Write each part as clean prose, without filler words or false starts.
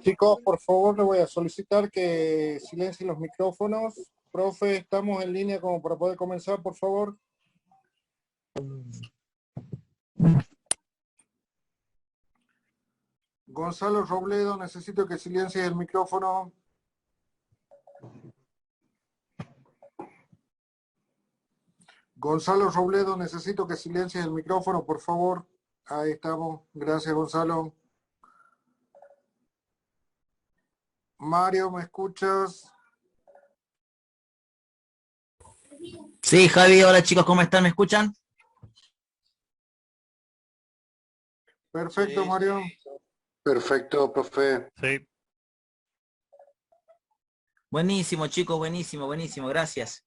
Chicos, por favor, le voy a solicitar que silencien los micrófonos. Profe, estamos en línea como para poder comenzar, por favor. Gonzalo Robledo, necesito que silencies el micrófono. Gonzalo Robledo, necesito que silencies el micrófono, por favor. Ahí estamos. Gracias, Gonzalo. Mario, ¿me escuchas? Sí, Javi, hola chicos, ¿cómo están? ¿Me escuchan? Perfecto, Sí, Mario. Perfecto, profe. sí. Buenísimo, chicos, buenísimo, buenísimo, gracias.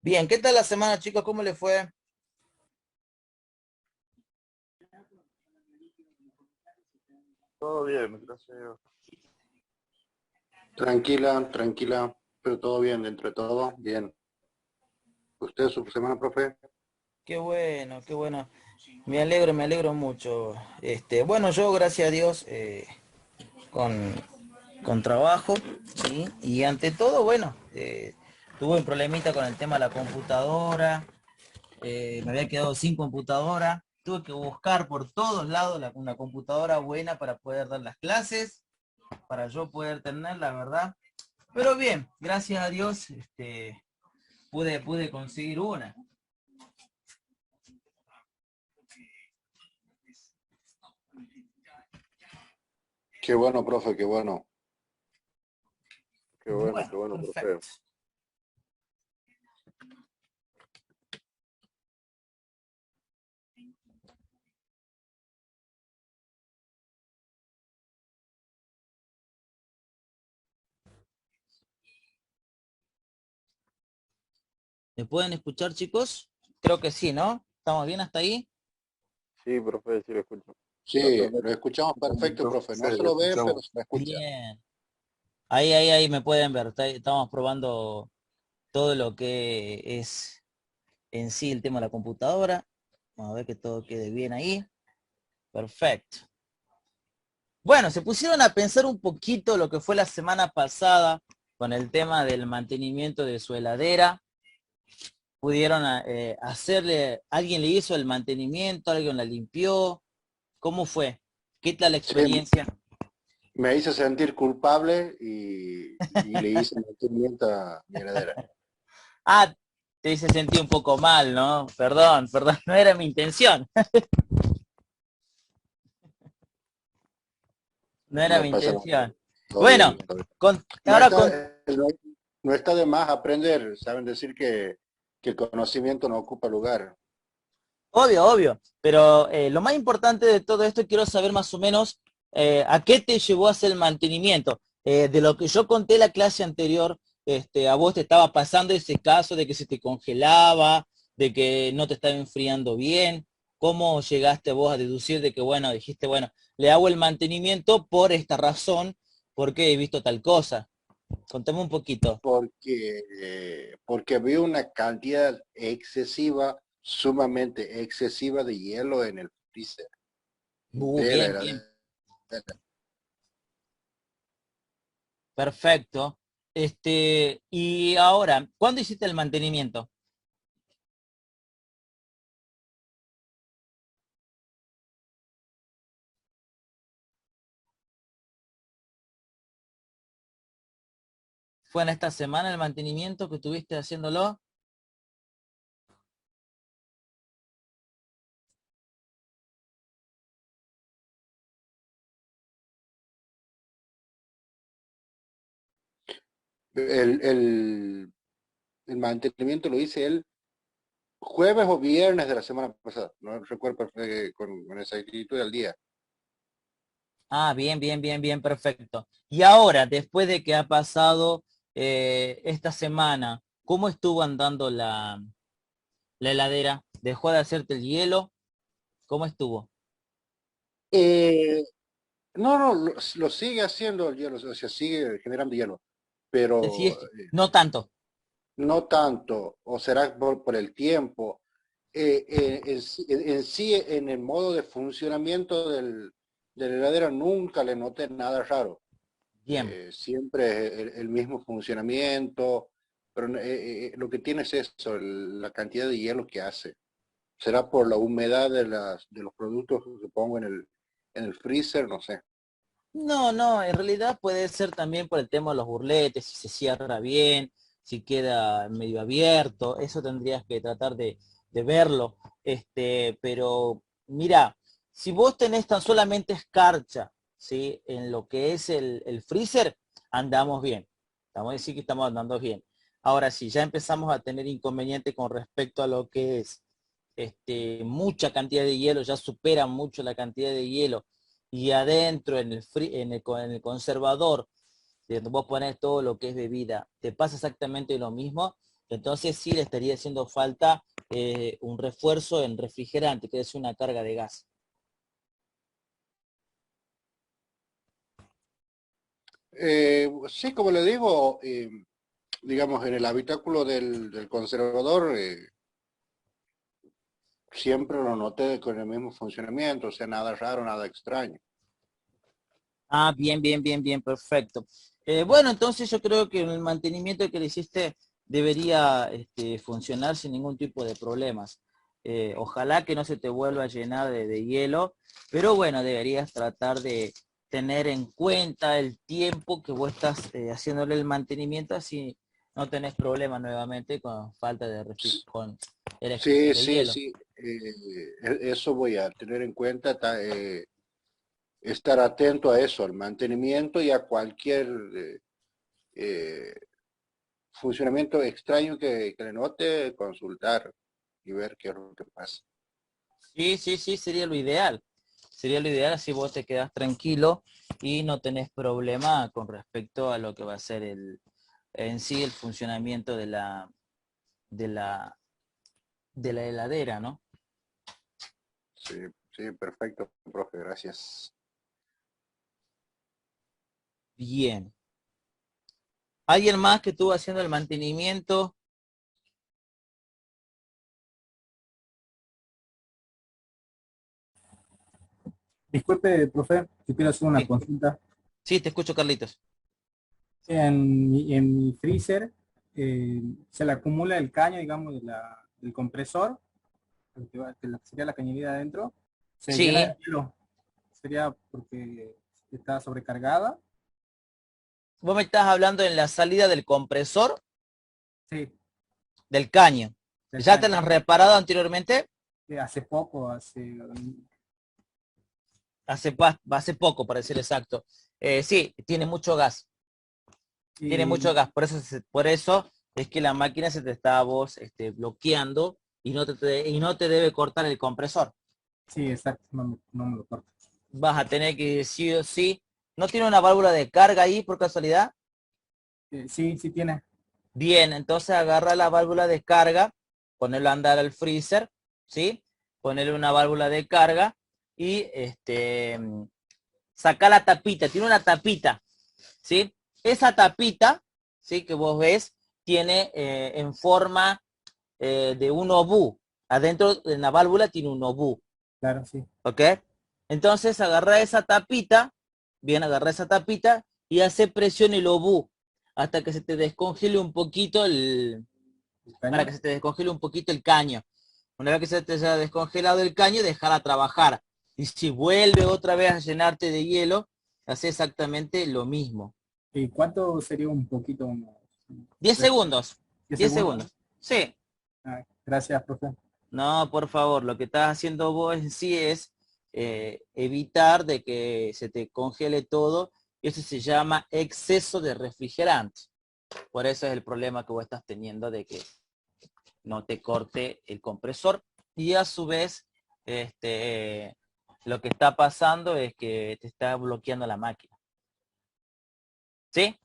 Bien, ¿qué tal la semana, chicos? ¿Cómo les fue? Todo bien, gracias a Dios. Tranquila, tranquila, pero todo bien, dentro de todo, bien. ¿Usted su semana, profe? Qué bueno, qué bueno. Me alegro mucho. Bueno, yo, gracias a Dios, con, con trabajo, ¿sí? Y ante todo, bueno, tuve un problemita con el tema de la computadora. Me había quedado sin computadora. Tuve que buscar por todos lados una computadora buena para poder dar las clases, para yo poder tener, la verdad. Pero bien, gracias a Dios, pude conseguir una. Qué bueno, profe, qué bueno. Qué Bueno, bueno, profe. perfecto. ¿Me pueden escuchar, chicos? Creo que sí, ¿no? ¿Estamos bien hasta ahí? Sí, profe, sí lo escucho. Sí, lo escuchamos perfecto, profe. No se Lo lo ve, pero escuchamos. se lo escucha. Bien. Ahí me pueden ver. Estamos probando todo lo que es en sí el tema de la computadora. Vamos a ver que todo quede bien ahí. Perfecto. Bueno, se pusieron a pensar un poquito lo que fue la semana pasada con el tema del mantenimiento de su heladera. Pudieron alguien le hizo el mantenimiento, alguien la limpió. ¿Cómo fue? ¿Qué tal la Sí, experiencia? me hizo sentir culpable y le hice mantenimiento a mi heredera. Ah, te hice sentir un poco mal, ¿no? Perdón, no era mi intención. No era No mi pasa nada. intención. Todo Bueno, bien, todo bien. No ahora está, con... no está de más aprender. Saben decir que el conocimiento no ocupa lugar. Obvio, obvio. Pero lo más importante de todo esto, quiero saber más o menos a qué te llevó a hacer el mantenimiento. De lo que yo conté la clase anterior, a vos te estaba pasando ese caso de que se te congelaba, de que no te estaba enfriando bien. ¿Cómo llegaste vos a deducir de que, bueno, dijiste, bueno, le hago el mantenimiento por esta razón, porque he visto tal cosa? Contame un poquito. Porque había una cantidad excesiva, sumamente excesiva de hielo en el freezer de la Bien, bien. heladera. Perfecto. Y ahora, ¿cuándo hiciste el mantenimiento? ¿Fue en esta semana el mantenimiento que estuviste haciéndolo? El, el, el mantenimiento lo hice el jueves o viernes de la semana pasada. No recuerdo con exactitud al día. Ah, bien, bien, bien, bien, perfecto. Y ahora, después de que ha pasado esta semana, ¿cómo estuvo andando la heladera? ¿Dejó de hacerte el hielo? ¿Cómo estuvo? Eh, no, lo sigue haciendo el hielo, o sea, sigue generando hielo, Decís pero que no tanto. no tanto, o será por el tiempo. En sí, en el modo de funcionamiento de la heladera nunca le noté nada raro. Bien. Siempre el mismo funcionamiento, pero lo que tiene es eso, la cantidad de hielo que hace. ¿Será por la humedad de los productos que pongo en el freezer? No sé. No, no, en realidad puede ser también por el tema de los burletes, si se cierra bien, si queda medio abierto, eso tendrías que tratar de verlo. Pero mira, si vos tenés tan solamente escarcha, ¿sí? En lo que es el freezer, andamos bien. Estamos a decir que estamos andando bien. Ahora, si ya empezamos a tener inconveniente con respecto a lo que es mucha cantidad de hielo, ya supera mucho la cantidad de hielo y adentro en el conservador, donde vos pones todo lo que es bebida, te pasa exactamente lo mismo, entonces sí le estaría haciendo falta un refuerzo en refrigerante, que es una carga de gas. Sí, como le digo, digamos, en el habitáculo del conservador, siempre lo noté con el mismo funcionamiento, o sea, nada raro, nada extraño. Ah, bien, bien, bien, bien, perfecto. Bueno, entonces yo creo que el mantenimiento que le hiciste debería funcionar sin ningún tipo de problemas. Ojalá que no se te vuelva a llenar de hielo, pero bueno, deberías tratar de tener en cuenta el tiempo que vos estás haciéndole el mantenimiento, así no tenés problemas nuevamente con falta con Sí, de sí, hielo. sí, eso voy a tener en cuenta, estar atento a eso, al mantenimiento y a cualquier eh, funcionamiento extraño que le note, consultar y ver qué es lo que pasa. Sí, sí, sí, sería lo ideal. Sería lo ideal así vos te quedas tranquilo y no tenés problema con respecto a lo que va a ser en sí el funcionamiento de la, de la heladera, ¿no? Sí, sí, perfecto, profe, gracias. Bien. ¿Alguien más que estuvo haciendo el mantenimiento? Disculpe, profe, yo quiero hacer una Sí, consulta. sí, te escucho, Carlitos. En mi freezer se le acumula el caño, digamos, del compresor, que sería la cañería adentro, se llena Sí, de hielo. Sería porque está sobrecargada. vos me estás hablando en la salida del compresor Sí, del caño. del ¿Ya te caño. lo han reparado anteriormente? Hace poco, Hace poco, para ser exacto. Sí, tiene mucho gas. Tiene mucho y gas, por eso es que la máquina se te está a vos bloqueando y y no te debe cortar el compresor. sí, exacto, no me lo corto. Vas a tener que sí o sí. ¿No tiene una válvula de carga ahí por casualidad? Sí, sí tiene. Bien, entonces agarra la válvula de carga, ponerlo a andar al freezer, ¿sí? Ponerle una válvula de carga y saca la tapita, tiene una tapita, ¿sí? Esa tapita, ¿sí? Que vos ves, tiene en forma de un obú. Adentro de la válvula tiene un obú, Claro, sí. ¿ok? Entonces agarra esa tapita, bien, agarra esa tapita y hace presión el obú hasta que se te descongele un poquito El para caño. que se te descongele un poquito el caño. Una vez que se te haya descongelado el caño, dejarla trabajar. Y si vuelve otra vez a llenarte de hielo, hace exactamente lo mismo. ¿Y cuánto sería un poquito? Unos 10 10 segundos. 10 segundos. segundos. Sí. Ah, gracias, profe. No, por favor, lo que estás haciendo vos en sí es evitar de que se te congele todo. Y eso se llama exceso de refrigerante. Por eso es el problema que vos estás teniendo de que no te corte el compresor. Y a su vez, lo que está pasando es que te está bloqueando la máquina. ¿Sí?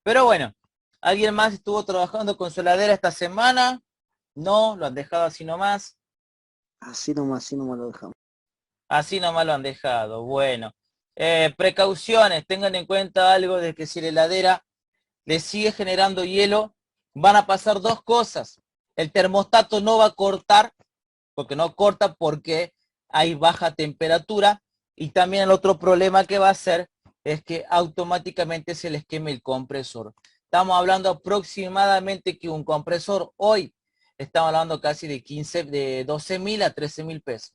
Pero bueno, ¿alguien más estuvo trabajando con su heladera esta semana? No, lo han dejado así nomás. Así nomás lo dejamos. Así nomás lo han dejado. Bueno, precauciones, tengan en cuenta algo de que si la heladera le sigue generando hielo, van a pasar dos cosas. El termostato no va a cortar, porque no corta porque hay baja temperatura, y también el otro problema que va a ser es que automáticamente se les queme el compresor. Estamos hablando aproximadamente que un compresor hoy, estamos hablando casi de 12.000 a 13.000 pesos.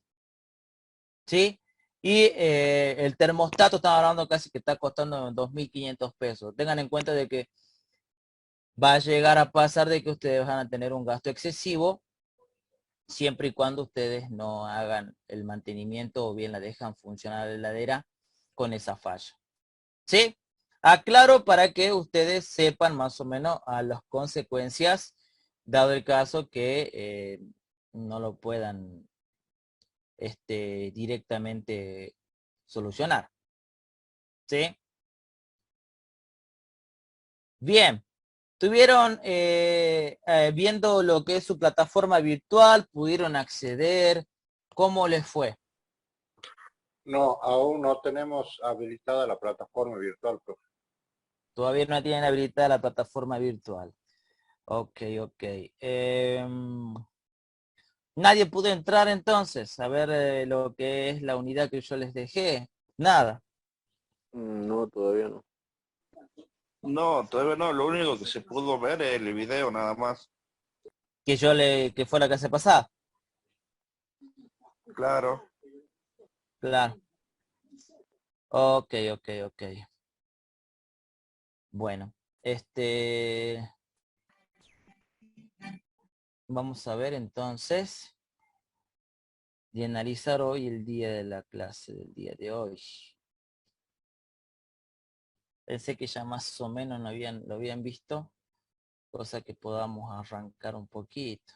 ¿Sí? Y el termostato estamos hablando casi que está costando 2.500 pesos. Tengan en cuenta de que va a llegar a pasar de que ustedes van a tener un gasto excesivo siempre y cuando ustedes no hagan el mantenimiento o bien la dejan funcionar la heladera con esa falla. ¿Sí? Aclaro para que ustedes sepan más o menos a las consecuencias, dado el caso que no lo puedan directamente solucionar. ¿Sí? Bien. Estuvieron viendo lo que es su plataforma virtual, pudieron acceder, ¿cómo les fue? No, aún no tenemos habilitada la plataforma virtual, profe. Todavía no tienen habilitada la plataforma virtual. Ok. Nadie pudo entrar entonces a ver lo que es la unidad que yo les dejé. Nada. No, todavía no. No, todavía no. Lo único que se pudo ver es el video nada más. Que fue la clase pasada. Claro. Claro. Ok. Bueno, vamos a ver entonces de analizar hoy el día de la clase del día de hoy. Pensé que ya más o menos lo habían visto, cosa que podamos arrancar un poquito.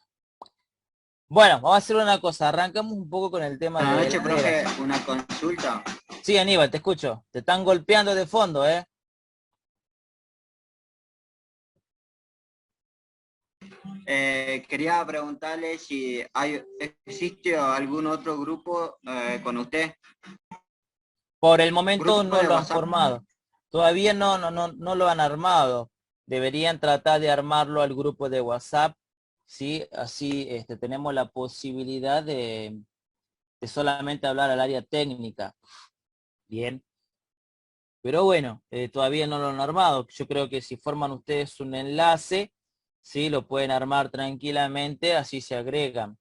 Bueno, vamos a hacer una cosa, arrancamos un poco con el tema de Buenas noches, la heladera. profe, una consulta. Sí, Aníbal, te escucho. Te están golpeando de fondo, ¿eh? Quería preguntarle si existe algún otro grupo con usted. Por el momento Grupo no de lo han WhatsApp. formado. Todavía no lo han armado. Deberían tratar de armarlo al grupo de WhatsApp, ¿sí? Así tenemos la posibilidad de solamente hablar al área técnica. Bien. Pero bueno, todavía no lo han armado. Yo creo que si forman ustedes un enlace, sí, lo pueden armar tranquilamente, así se agregan.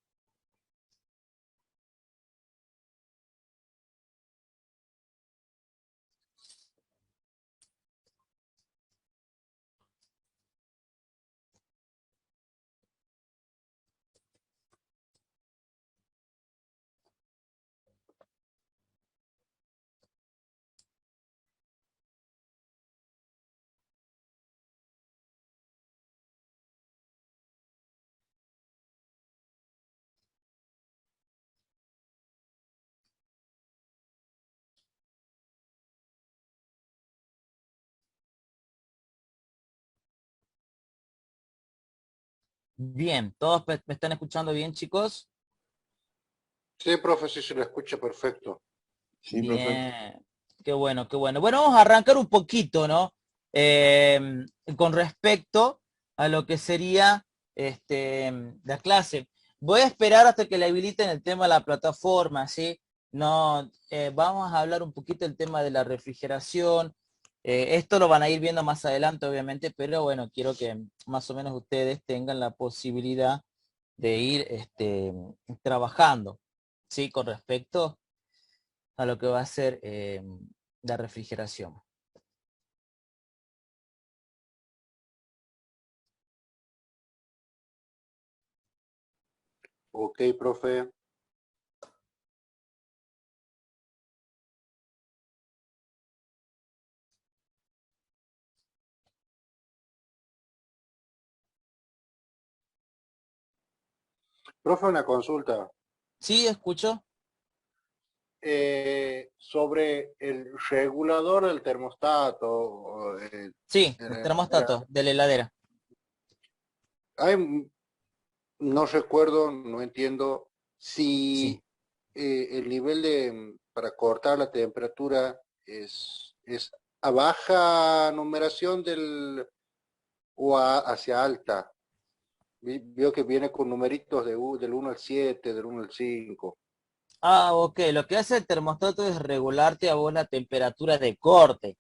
Bien, ¿todos me están escuchando bien, chicos? Sí, profe, sí se lo escucha perfecto. Sí, Bien, qué bueno, qué bueno. Bueno, vamos a arrancar un poquito, ¿no? Con respecto a lo que sería la clase. Voy a esperar hasta que le habiliten el tema de la plataforma, ¿sí? No, vamos a hablar un poquito del tema de la refrigeración. Esto lo van a ir viendo más adelante, obviamente, pero bueno, quiero que más o menos ustedes tengan la posibilidad de ir trabajando, ¿sí? Con respecto a lo que va a ser la refrigeración. Ok, profe. Profe, una consulta. ¿Sí? ¿Escucho? Sobre el regulador del termostato. Sí, De el la heladera. termostato de la heladera. Hay No recuerdo, no entiendo si Sí. el nivel para cortar la temperatura es a baja numeración hacia alta. Veo que viene con numeritos del 1 al 7, del 1 al 5. Ah, ok. Lo que hace el termostato es regularte a vos la temperatura de corte,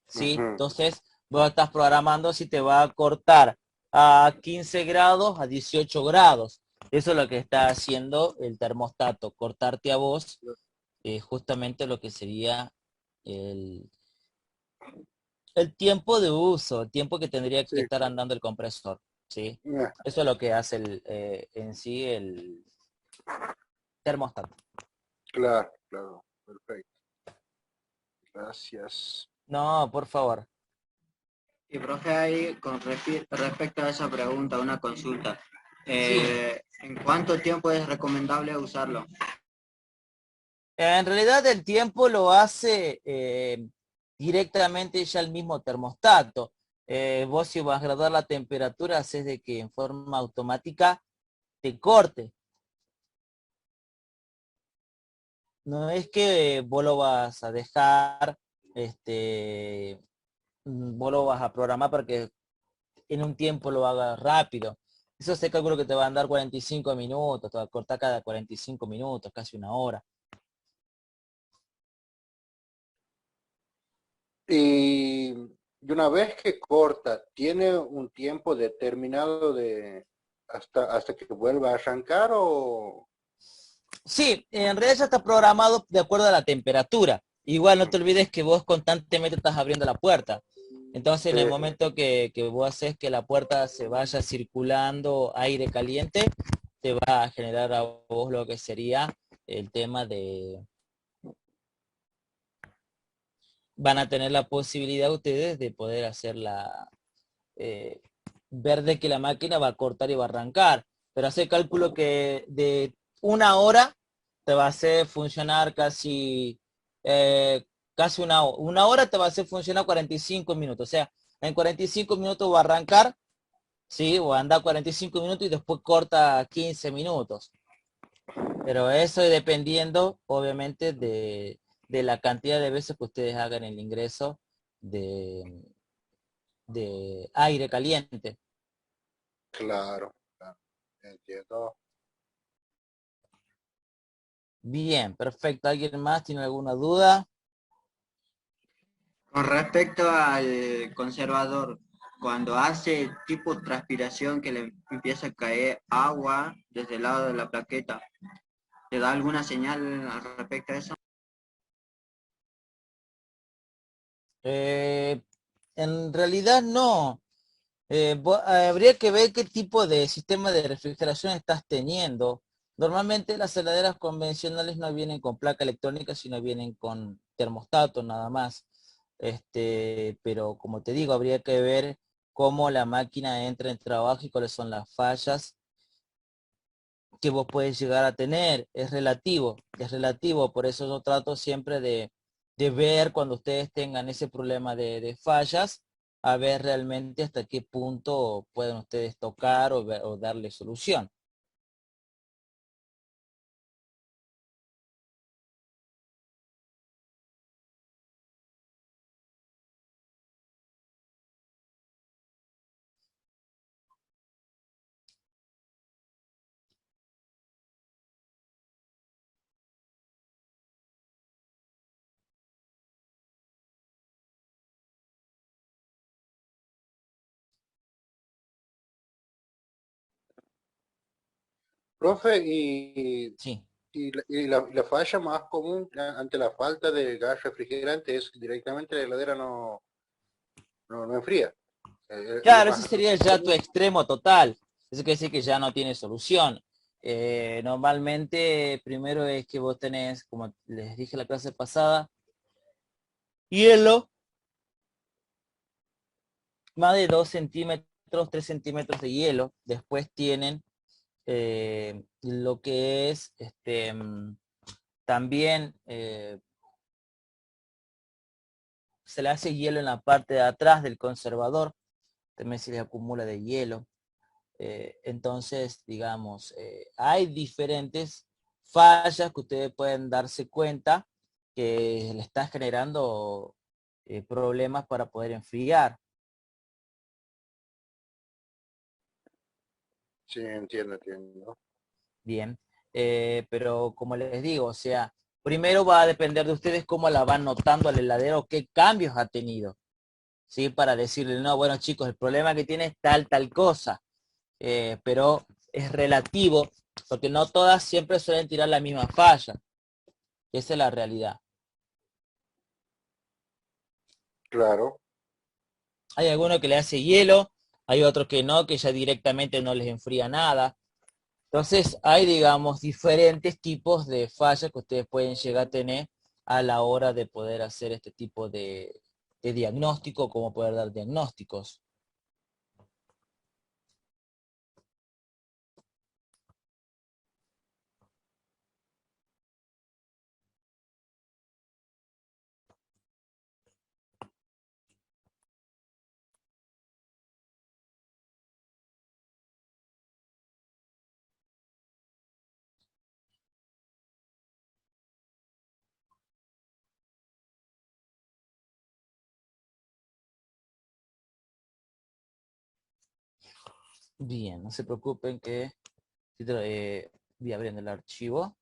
¿sí? Ujú. Entonces, vos estás programando si te va a cortar a 15 grados, a 18 grados. Eso es lo que está haciendo el termostato, cortarte a vos justamente lo que sería el, el tiempo de uso, el tiempo que tendría que Sí, estar andando el compresor, ¿sí? ah, Eso es lo que hace en sí el termostato. claro, claro, perfecto. Gracias. No, por favor. Y profe, ahí respecto a esa pregunta, una consulta. Sí. ¿En cuánto tiempo es recomendable usarlo? En realidad el tiempo lo hace directamente ya el mismo termostato. Vos si vas a graduar la temperatura, haces de que en forma automática te corte. No es que vos lo vas a dejar, vos lo vas a programar para que en un tiempo lo haga rápido. Eso se calcula que te va a dar 45 minutos, te va a cortar cada 45 minutos, casi una hora. Y una vez que corta, ¿tiene un tiempo determinado hasta que vuelva a arrancar o? Sí, en realidad ya está programado de acuerdo a la temperatura. Igual no te olvides que vos constantemente estás abriendo la puerta. Entonces en el momento que vos haces que la puerta se vaya circulando aire caliente, te va a generar a vos lo que sería el tema de... Van a tener la posibilidad ustedes de poder hacer eh, ver de que la máquina va a cortar y va a arrancar. Pero hace cálculo que de una hora te va a hacer funcionar casi una hora te va a hacer funcionar 45 minutos. O sea, en 45 minutos va a arrancar, ¿sí? O anda 45 minutos y después corta 15 minutos. Pero eso es dependiendo, obviamente, de la cantidad de veces que ustedes hagan el ingreso de, de aire caliente. Claro, claro, entiendo. Bien, perfecto. ¿Alguien más tiene alguna duda? Con respecto al conservador, cuando hace tipo transpiración que le empieza a caer agua desde el lado de la plaqueta, ¿te da alguna señal al respecto a eso? Eh, en realidad no. Habría que ver qué tipo de sistema de refrigeración estás teniendo. Normalmente las heladeras convencionales no vienen con placa electrónica, sino vienen con termostato nada más. Pero como te digo, habría que ver cómo la máquina entra en trabajo y cuáles son las fallas que vos puedes llegar a tener. Es relativo, por eso yo trato siempre de ver cuando ustedes tengan ese problema de fallas, a ver realmente hasta qué punto pueden ustedes tocar o darle solución. Profe, Sí. y la falla más común ante la falta de gas refrigerante es directamente la heladera no enfría. Es lo Claro, ese más sería ya tu común. extremo total. Eso quiere decir que ya no tiene solución. Normalmente, primero es que vos tenés, como les dije la clase pasada, hielo, más de 2 centímetros, 3 centímetros de hielo. Después tienen lo que es también se le hace hielo en la parte de atrás del conservador, también se le acumula de hielo. Entonces, digamos, hay diferentes fallas que ustedes pueden darse cuenta que le está generando problemas para poder enfriar. Sí, entiendo. Bien, pero como les digo, o sea, primero va a depender de ustedes cómo la van notando al heladero, qué cambios ha tenido, ¿sí? Para decirle, no, bueno chicos, el problema que tiene es tal cosa, pero es relativo, porque no todas siempre suelen tirar la misma falla. Esa es la realidad. Claro. Hay algunos que le hace hielo, hay otros que no, que ya directamente no les enfría nada. Entonces hay, digamos, diferentes tipos de fallas que ustedes pueden llegar a tener a la hora de poder hacer este tipo de diagnóstico, como poder dar diagnósticos. Bien, no se preocupen que voy abriendo el archivo.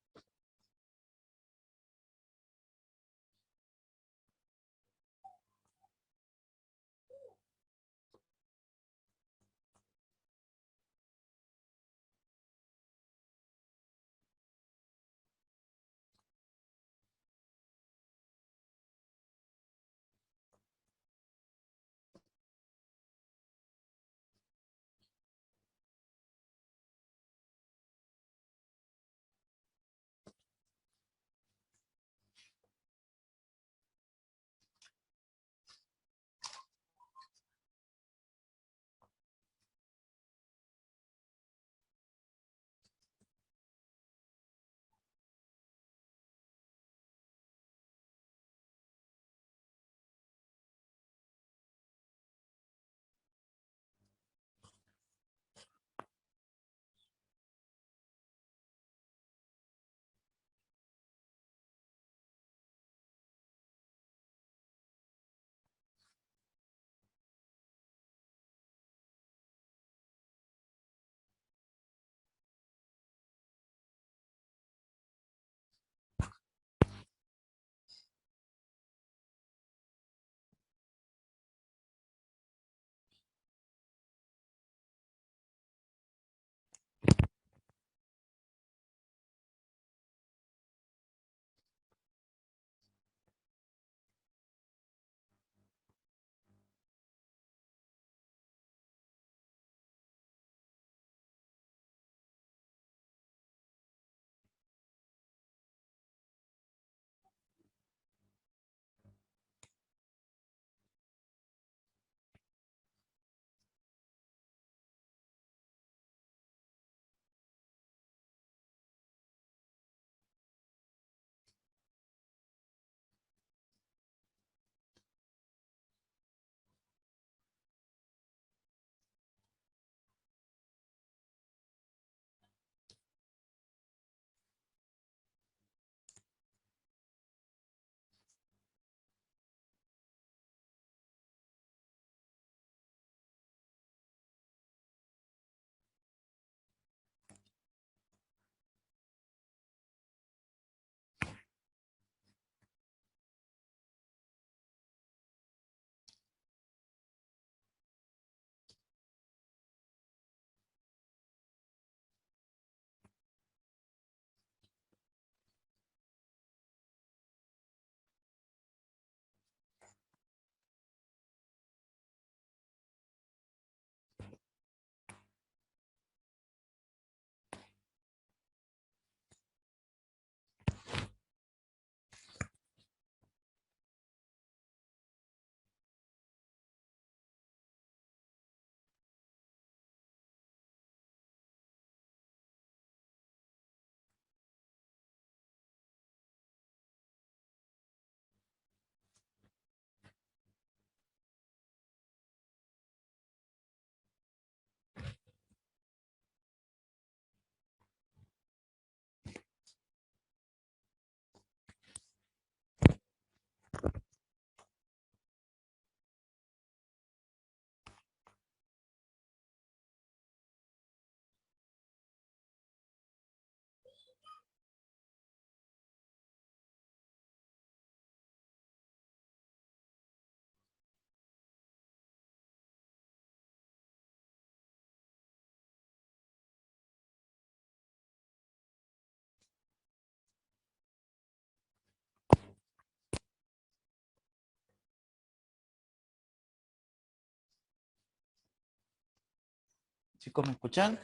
Chicos, ¿me escuchan?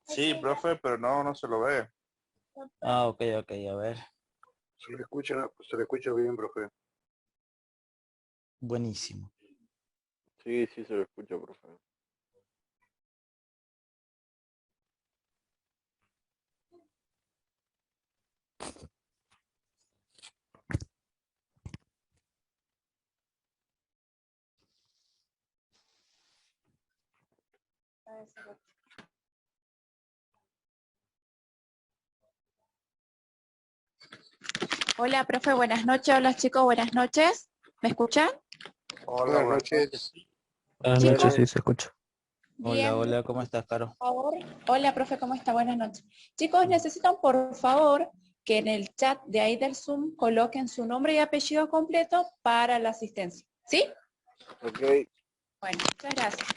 Sí, profe, pero no se lo ve. Ah, ok, a ver. Se le escucha bien, profe. Buenísimo. Sí, sí se lo escucha, profe. Hola, profe, buenas noches. Hola, chicos, buenas noches. ¿Me escuchan? Hola, Buenas noches. Buenas Chicos, noches, sí se escucha. Hola, bien, hola, ¿cómo estás, Caro? por favor. Hola, profe, ¿cómo está? Buenas noches. Chicos, necesitan, por favor, que en el chat de ahí del Zoom coloquen su nombre y apellido completo para la asistencia. ¿Sí? Ok. Bueno, muchas gracias.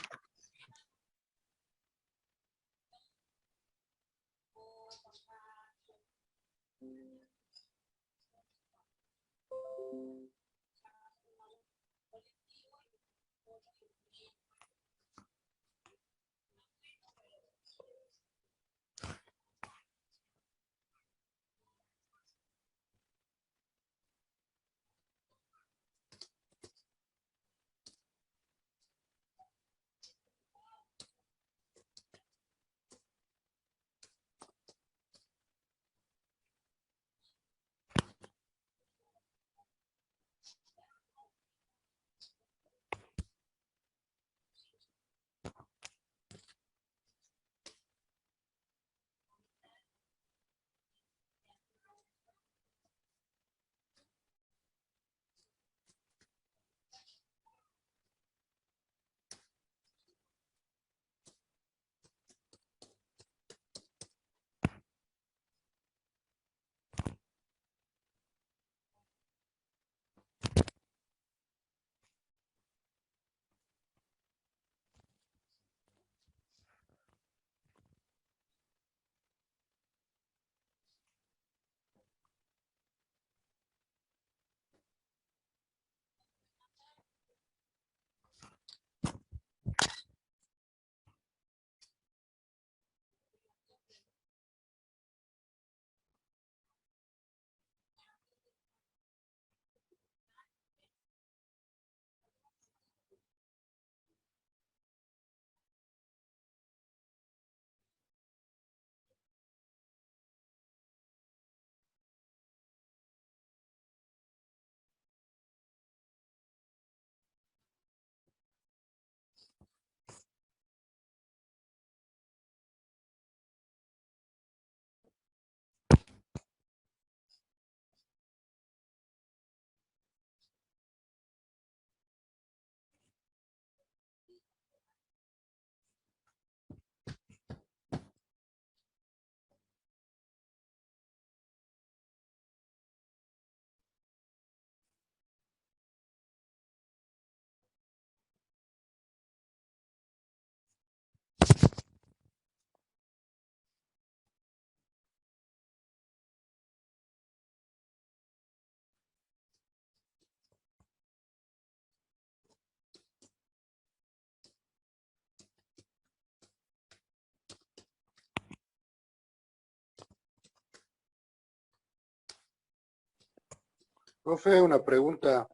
Profe, una pregunta.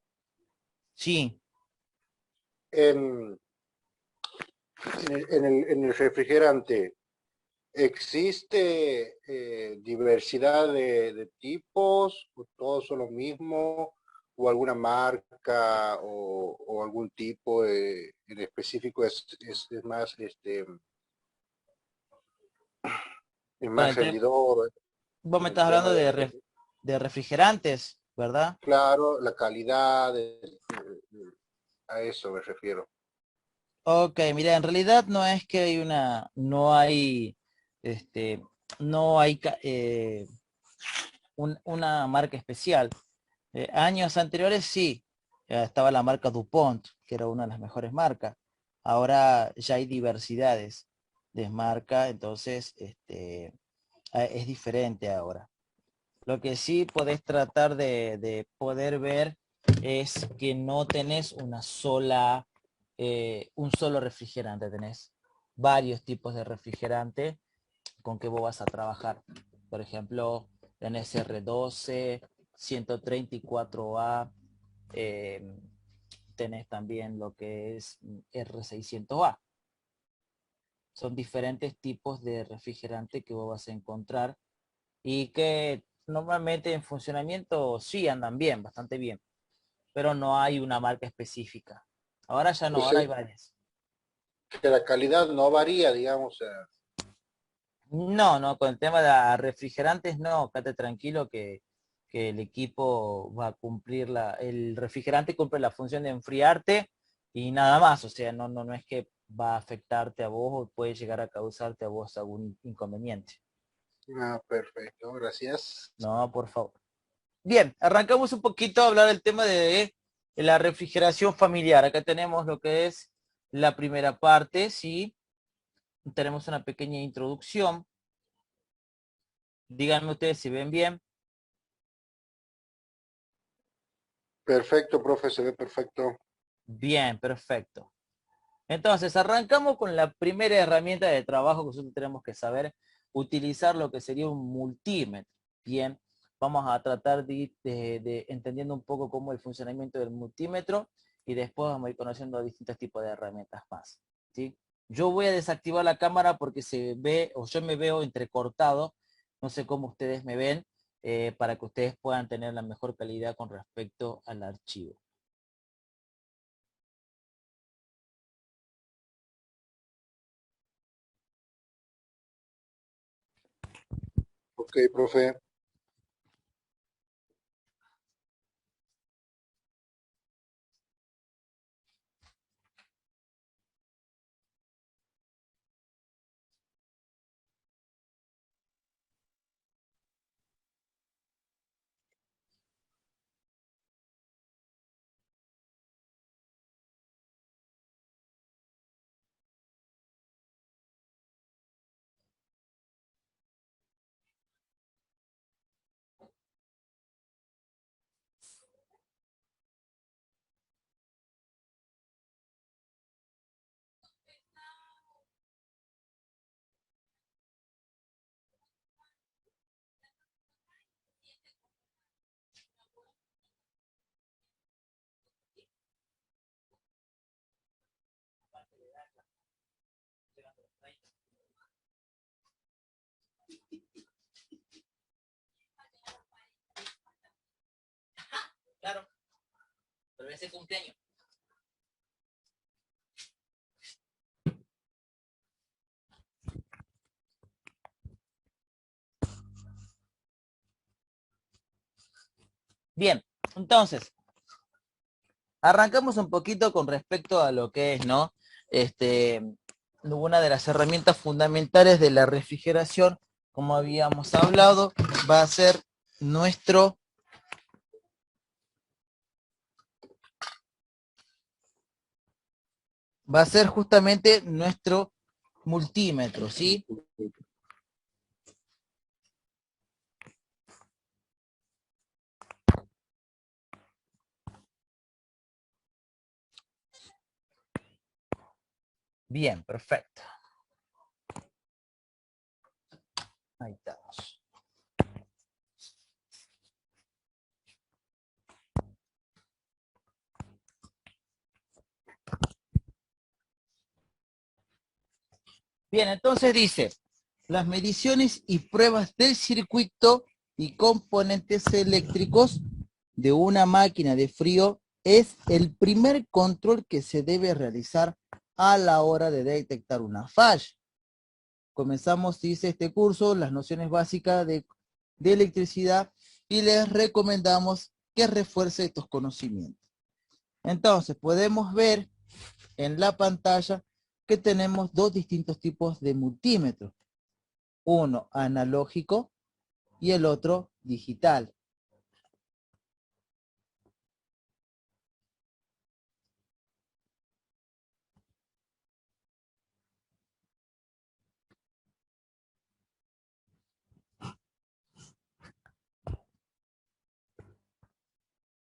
Sí, En, en el refrigerante, ¿existe diversidad de tipos? ¿O todos son lo mismo? ¿O alguna marca o algún tipo en específico es más, es bueno, más rendidor? vos me En el estás tema hablando de, de refrigerantes, ¿verdad? claro, la calidad, a eso me refiero. Ok, mira, en realidad no es que este, no hay una marca especial. Años anteriores sí, estaba la marca DuPont, que era una de las mejores marcas. Ahora ya hay diversidades de marca, entonces es diferente ahora. Lo que sí podés tratar de poder ver es que no tenés una sola un solo refrigerante, tenés varios tipos de refrigerante con que vos vas a trabajar. Por ejemplo, tenés R12, 134A, tenés también lo que es R600A. Son diferentes tipos de refrigerante que vos vas a encontrar y que normalmente en funcionamiento sí andan bien, bastante bien, pero no hay una marca específica. Ahora ya no, O ahora sea, hay varias. que la calidad no varía, digamos. No, no, con el tema de refrigerantes no, quédate tranquilo que el equipo va a cumplir el refrigerante cumple la función de enfriarte y nada más, o sea, no es que va a afectarte a vos o puede llegar a causarte a vos algún inconveniente. Ah, perfecto, gracias. No, por favor. Bien, arrancamos un poquito a hablar del tema de la refrigeración familiar. Acá tenemos lo que es la primera parte, ¿sí? Tenemos una pequeña introducción. Díganme ustedes si ven bien. Perfecto, profe, se ve perfecto. Bien, perfecto. Entonces, arrancamos con la primera herramienta de trabajo que nosotros tenemos que saber utilizar lo que sería un multímetro. Bien, vamos a tratar de ir entendiendo un poco cómo el funcionamiento del multímetro y después vamos a ir conociendo distintos tipos de herramientas más. ¿Sí? Yo voy a desactivar la cámara porque se ve, o yo me veo entrecortado, no sé cómo ustedes me ven, para que ustedes puedan tener la mejor calidad con respecto al archivo. Ok, profe. Claro, pero ese cumpleaños. Bien, entonces, arrancamos un poquito con respecto a lo que es, ¿no? Una de las herramientas fundamentales de la refrigeración, como habíamos hablado, va a ser nuestro justamente nuestro multímetro, ¿sí? Bien, perfecto. Ahí estamos. Bien, entonces dice, las mediciones y pruebas del circuito y componentes eléctricos de una máquina de frío es el primer control que se debe realizar a la hora de detectar una falla. Comenzamos, dice este curso, las nociones básicas de electricidad y les recomendamos que refuerce estos conocimientos. Entonces, podemos ver en la pantalla que tenemos dos distintos tipos de multímetros. Uno analógico y el otro digital.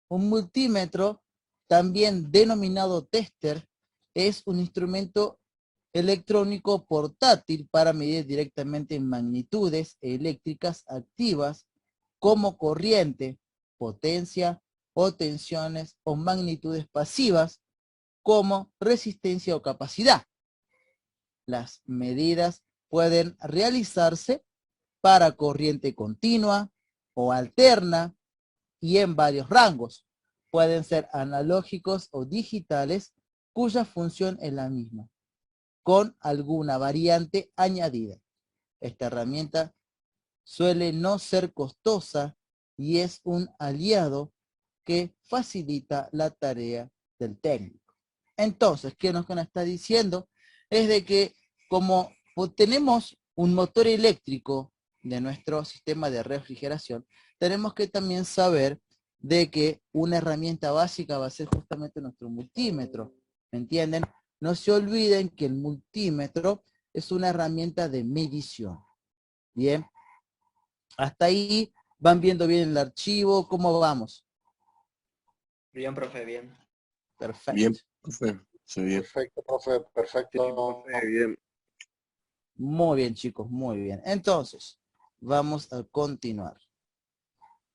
Un multímetro, también denominado tester, es un instrumento electrónico portátil para medir directamente magnitudes eléctricas activas como corriente, potencia o tensiones o magnitudes pasivas como resistencia o capacidad. Las medidas pueden realizarse para corriente continua o alterna y en varios rangos. Pueden ser analógicos o digitales cuya función es la misma, con alguna variante añadida. Esta herramienta suele no ser costosa y es un aliado que facilita la tarea del técnico. Entonces, ¿qué nos está diciendo? Es de que como tenemos un motor eléctrico de nuestro sistema de refrigeración, tenemos que también saber de que una herramienta básica va a ser justamente nuestro multímetro. ¿Me entienden? No se olviden que el multímetro es una herramienta de medición. Bien. Hasta ahí van viendo bien el archivo. ¿Cómo vamos? Bien, profe, bien. Perfecto. Bien, profe. Sí, bien. Perfecto, profe, Sí, perfecto. profe, bien. Muy bien, chicos, muy bien. Entonces, vamos a continuar.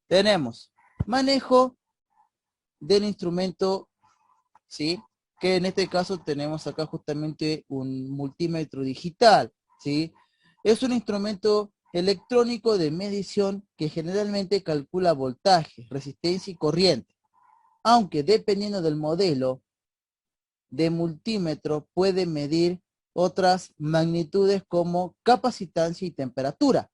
Tenemos manejo del instrumento, ¿sí? Que en este caso tenemos acá justamente un multímetro digital, ¿sí? Es un instrumento electrónico de medición que generalmente calcula voltaje, resistencia y corriente. Aunque dependiendo del modelo de multímetro puede medir otras magnitudes como capacitancia y temperatura.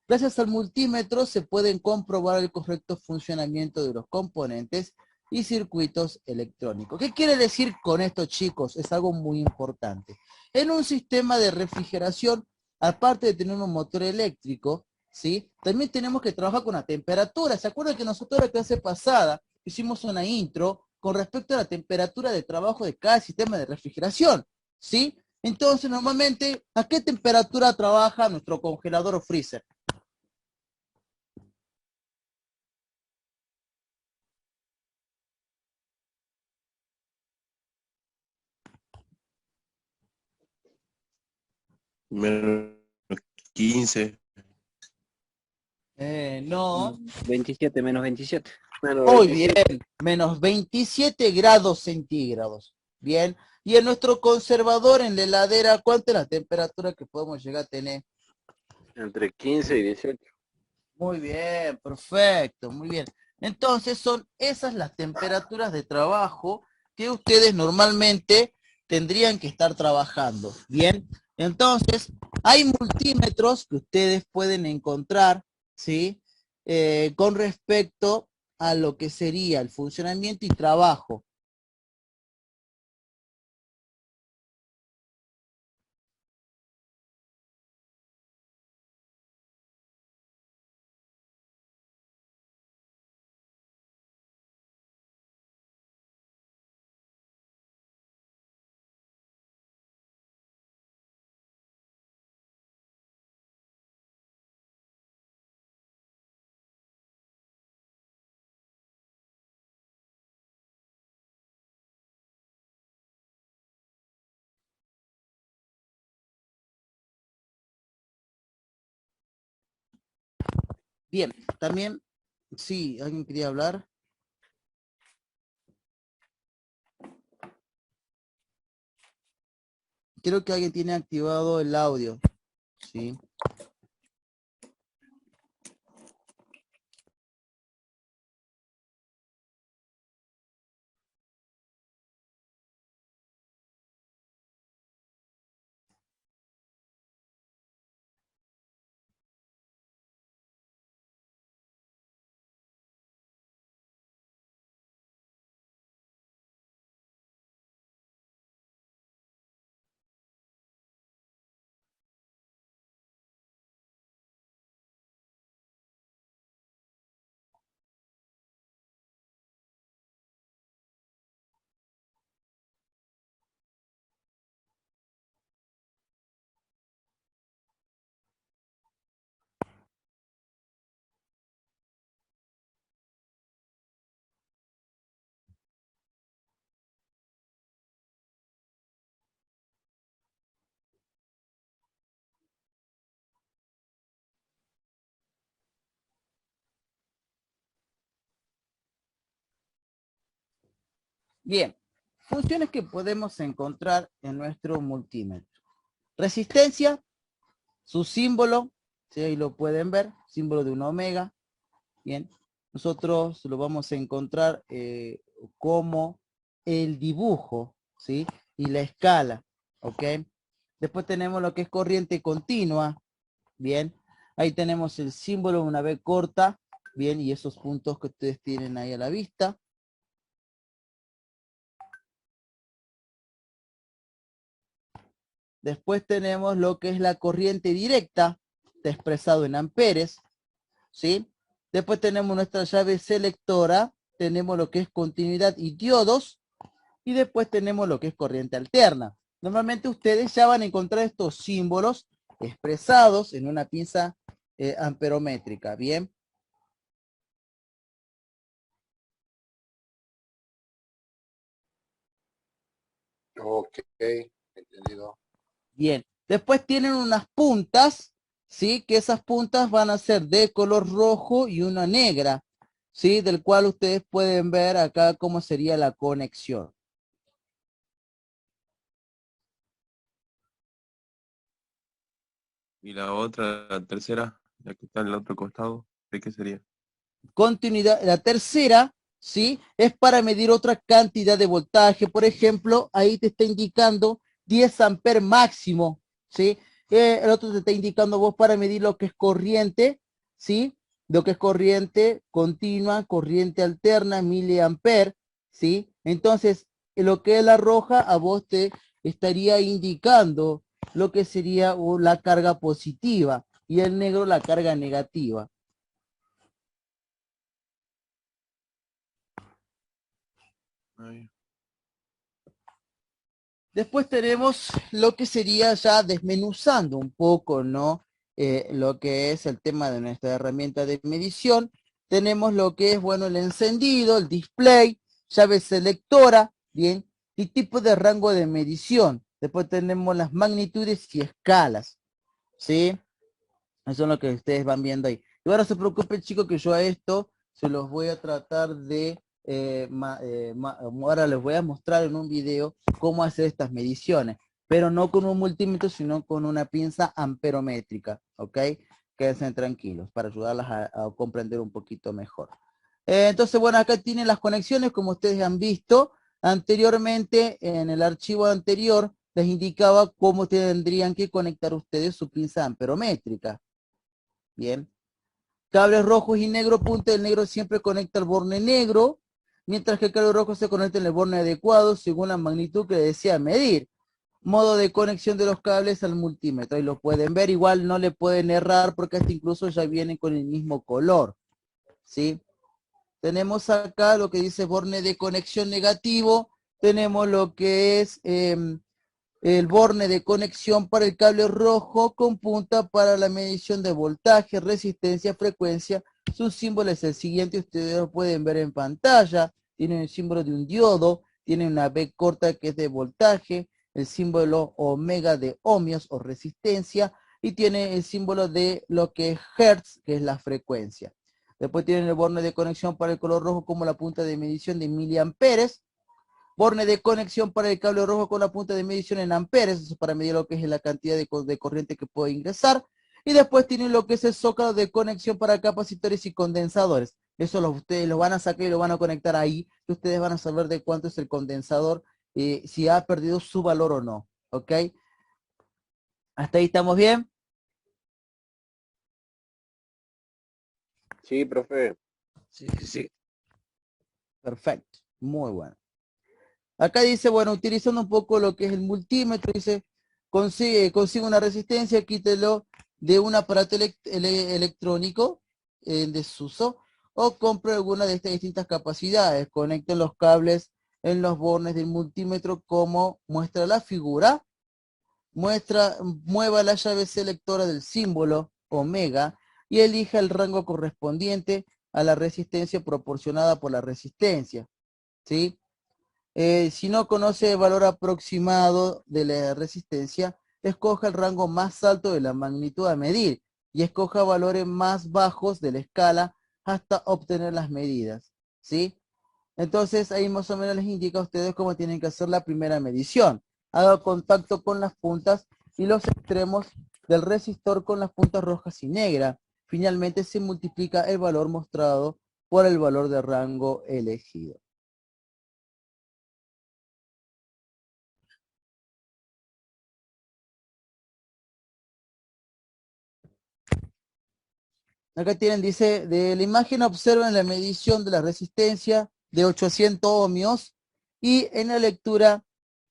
Gracias al multímetro se pueden comprobar el correcto funcionamiento de los componentes y circuitos electrónicos. ¿Qué quiere decir con esto, chicos? Es algo muy importante. En un sistema de refrigeración, aparte de tener un motor eléctrico, ¿sí? También tenemos que trabajar con la temperatura. ¿Se acuerdan que nosotros la clase pasada hicimos una intro con respecto a la temperatura de trabajo de cada sistema de refrigeración? ¿Sí? Entonces, normalmente, ¿a qué temperatura trabaja nuestro congelador o freezer? Menos 15. No. 27 menos 27. Menos Muy 27. bien, menos 27 grados centígrados. Bien. Y en nuestro conservador en la heladera, ¿cuánta es la temperatura que podemos llegar a tener? Entre 15 y 18. Muy bien, perfecto, muy bien. Entonces son esas las temperaturas de trabajo que ustedes normalmente tendrían que estar trabajando. Bien, entonces hay multímetros que ustedes pueden encontrar, ¿sí? Con respecto a lo que sería el funcionamiento y trabajo. Bien, también, sí, ¿alguien quería hablar? Creo que alguien tiene activado el audio, ¿sí? Bien, funciones que podemos encontrar en nuestro multímetro. Resistencia, su símbolo, ¿sí? Ahí lo pueden ver, símbolo de un omega. Bien, nosotros lo vamos a encontrar como el dibujo, ¿sí? Y la escala, ¿ok? Después tenemos lo que es corriente continua, bien. Ahí tenemos el símbolo de una B corta, bien, y esos puntos que ustedes tienen ahí a la vista. Después tenemos lo que es la corriente directa, está expresado en amperes, ¿sí? Después tenemos nuestra llave selectora, tenemos lo que es continuidad y diodos, y después tenemos lo que es corriente alterna. Normalmente ustedes ya van a encontrar estos símbolos expresados en una pinza amperométrica, ¿bien? Ok, entendido. Bien. Después tienen unas puntas, ¿sí? Que esas puntas van a ser de color rojo y una negra, ¿sí? Del cual ustedes pueden ver acá cómo sería la conexión. Y la otra, la tercera, la que está en el otro costado, ¿de qué sería? Continuidad, la tercera, ¿sí? Es para medir otra cantidad de voltaje. Por ejemplo, ahí te está indicando 10 amperes máximo, ¿sí? El otro te está indicando vos para medir lo que es corriente, ¿sí? Lo que es corriente continua, corriente alterna, miliamper, ¿sí? Entonces, lo que es la roja a vos te estaría indicando lo que sería la carga positiva y el negro la carga negativa. Ahí. Después tenemos lo que sería ya desmenuzando un poco, ¿no? Lo que es el tema de nuestra herramienta de medición. Tenemos lo que es, bueno, el encendido, el display, llave selectora, ¿bien? Y tipo de rango de medición. Después tenemos las magnitudes y escalas, ¿sí? Eso es lo que ustedes van viendo ahí. Y ahora no se preocupen, chicos, que yo a esto se los voy a tratar de... ahora les voy a mostrar en un video cómo hacer estas mediciones, pero no con un multímetro, sino con una pinza amperométrica, ¿ok? Quédense tranquilos para ayudarlas a comprender un poquito mejor. Entonces, bueno, acá tienen las conexiones, como ustedes han visto. Anteriormente, en el archivo anterior, les indicaba cómo tendrían que conectar ustedes su pinza amperométrica. Bien. Cables rojos y negro, punta del negro siempre conecta al borne negro, mientras que el cable rojo se conecta en el borne adecuado según la magnitud que desea medir. Modo de conexión de los cables al multímetro. Ahí lo pueden ver, igual no le pueden errar porque hasta incluso ya vienen con el mismo color. ¿Sí? Tenemos acá lo que dice borne de conexión negativo, tenemos lo que es... el borne de conexión para el cable rojo con punta para la medición de voltaje, resistencia, frecuencia. Su símbolo es el siguiente, ustedes lo pueden ver en pantalla. Tiene el símbolo de un diodo, tiene una B corta que es de voltaje, el símbolo omega de ohmios o resistencia, y tiene el símbolo de lo que es hertz, que es la frecuencia. Después tienen el borne de conexión para el color rojo como la punta de medición de miliamperes. Borne de conexión para el cable rojo con la punta de medición en amperes, eso para medir lo que es la cantidad de corriente que puede ingresar. Y después tienen lo que es el zócalo de conexión para capacitores y condensadores. Eso ustedes lo van a sacar y lo van a conectar ahí. Y ustedes van a saber de cuánto es el condensador, si ha perdido su valor o no. ¿Ok? ¿Hasta ahí estamos bien? Sí, profe. Sí, sí, sí. Perfecto. Muy bueno. Acá dice, bueno, utilizando un poco lo que es el multímetro, dice, consigue una resistencia, quítelo de un aparato electrónico en desuso, o compre alguna de estas distintas capacidades. Conecten los cables en los bornes del multímetro como muestra la figura. Mueva la llave selectora del símbolo omega y elija el rango correspondiente a la resistencia proporcionada por la resistencia, ¿sí? Si no conoce el valor aproximado de la resistencia, escoja el rango más alto de la magnitud a medir y escoja valores más bajos de la escala hasta obtener las medidas, ¿sí? Entonces ahí más o menos les indica a ustedes cómo tienen que hacer la primera medición. Haga contacto con las puntas y los extremos del resistor con las puntas rojas y negras. Finalmente se multiplica el valor mostrado por el valor de rango elegido. Acá tienen, dice, de la imagen observan la medición de la resistencia de 800 ohmios y en la lectura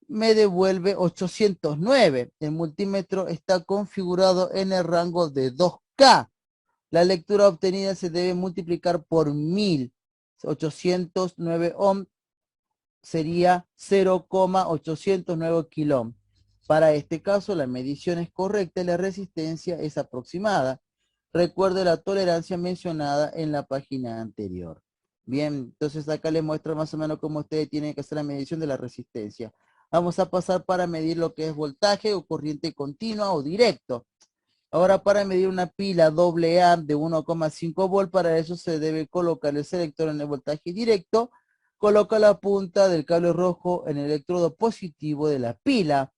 me devuelve 809. El multímetro está configurado en el rango de 2K. La lectura obtenida se debe multiplicar por 1000. 809 ohm sería 0,809 kilo. Para este caso, la medición es correcta y la resistencia es aproximada. Recuerde la tolerancia mencionada en la página anterior. Bien, entonces acá les muestra más o menos cómo ustedes tienen que hacer la medición de la resistencia. Vamos a pasar para medir lo que es voltaje o corriente continua o directo. Ahora para medir una pila AA de 1,5 volt, para eso se debe colocar el selector en el voltaje directo. Coloca la punta del cable rojo en el electrodo positivo de la pila.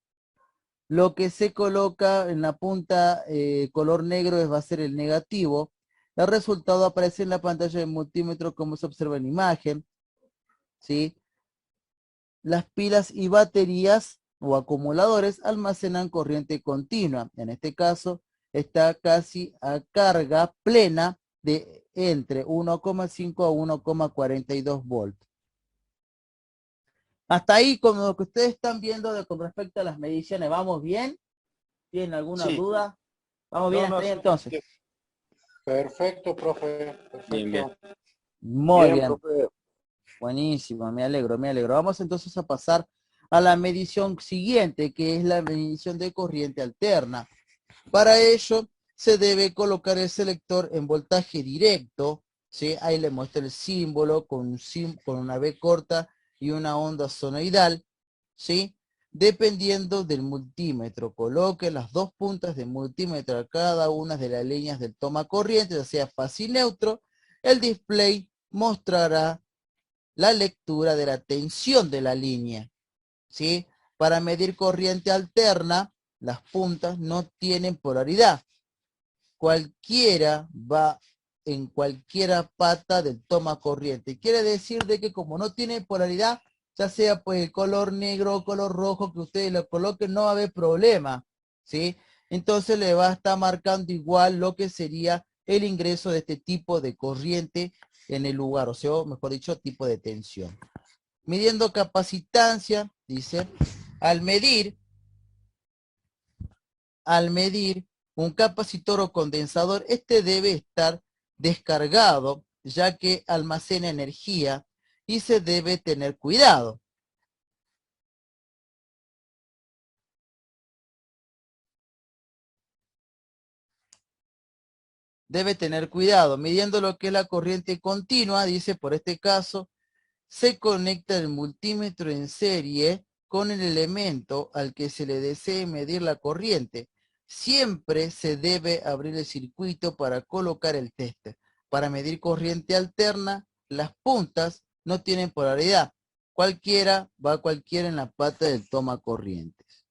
Lo que se coloca en la punta color negro va a ser el negativo. El resultado aparece en la pantalla del multímetro como se observa en imagen. ¿Sí? Las pilas y baterías o acumuladores almacenan corriente continua. En este caso está casi a carga plena de entre 1,5 a 1,42 volts. Hasta ahí, con lo que ustedes están viendo con respecto a las mediciones, ¿vamos bien? ¿Tienen alguna duda? ¿Vamos bien hasta ahí entonces? Perfecto, profe. Perfecto. Bien, bien. Muy bien. Profe. Buenísimo, me alegro, me alegro. Vamos entonces a pasar a la medición siguiente, que es la medición de corriente alterna. Para ello, se debe colocar el selector en voltaje directo, ¿sí? Ahí le muestro el símbolo con una B corta y una onda sonoidal, ¿sí? Dependiendo del multímetro, coloque las dos puntas del multímetro a cada una de las líneas del toma corriente, ya sea fácil neutro. El display mostrará la lectura de la tensión de la línea, ¿sí? Para medir corriente alterna, las puntas no tienen polaridad. Cualquiera va en cualquiera pata del toma corriente. Quiere decir de que como no tiene polaridad, ya sea pues el color negro o color rojo que ustedes lo coloquen, no va a haber problema, ¿sí? Entonces le va a estar marcando igual lo que sería el ingreso de este tipo de corriente en el lugar, o sea, mejor dicho, tipo de tensión. Midiendo capacitancia, dice, al medir un capacitor o condensador, este debe estar descargado, ya que almacena energía y se debe tener cuidado. Debe tener cuidado. Midiendo lo que es la corriente continua, dice, por este caso, se conecta el multímetro en serie con el elemento al que se le desee medir la corriente. Siempre se debe abrir el circuito para colocar el tester. Para medir corriente alterna, las puntas no tienen polaridad. Cualquiera en la pata del toma corrientes.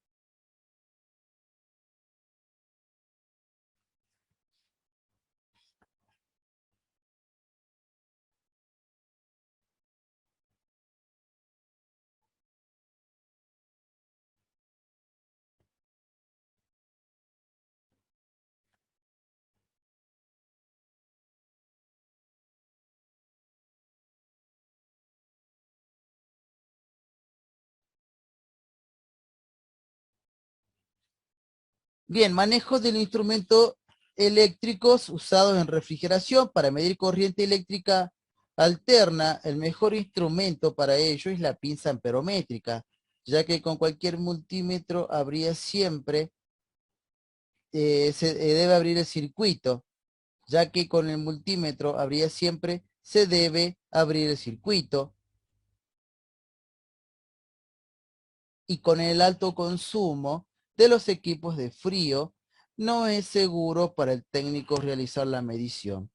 Bien, manejo del instrumento eléctricos usados en refrigeración para medir corriente eléctrica alterna. El mejor instrumento para ello es la pinza amperométrica, ya que con cualquier multímetro habría siempre, se debe abrir el circuito, ya que con el multímetro habría siempre, se debe abrir el circuito. Y con el alto consumo de los equipos de frío, no es seguro para el técnico realizar la medición.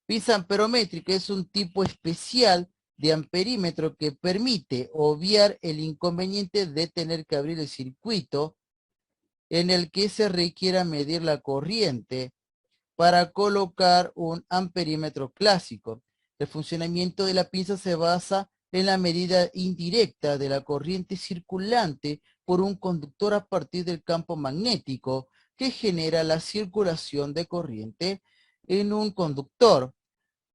Pinza amperométrica es un tipo especial de amperímetro que permite obviar el inconveniente de tener que abrir el circuito en el que se requiera medir la corriente para colocar un amperímetro clásico. El funcionamiento de la pinza se basa en la medida indirecta de la corriente circulante por un conductor a partir del campo magnético que genera la circulación de corriente en un conductor.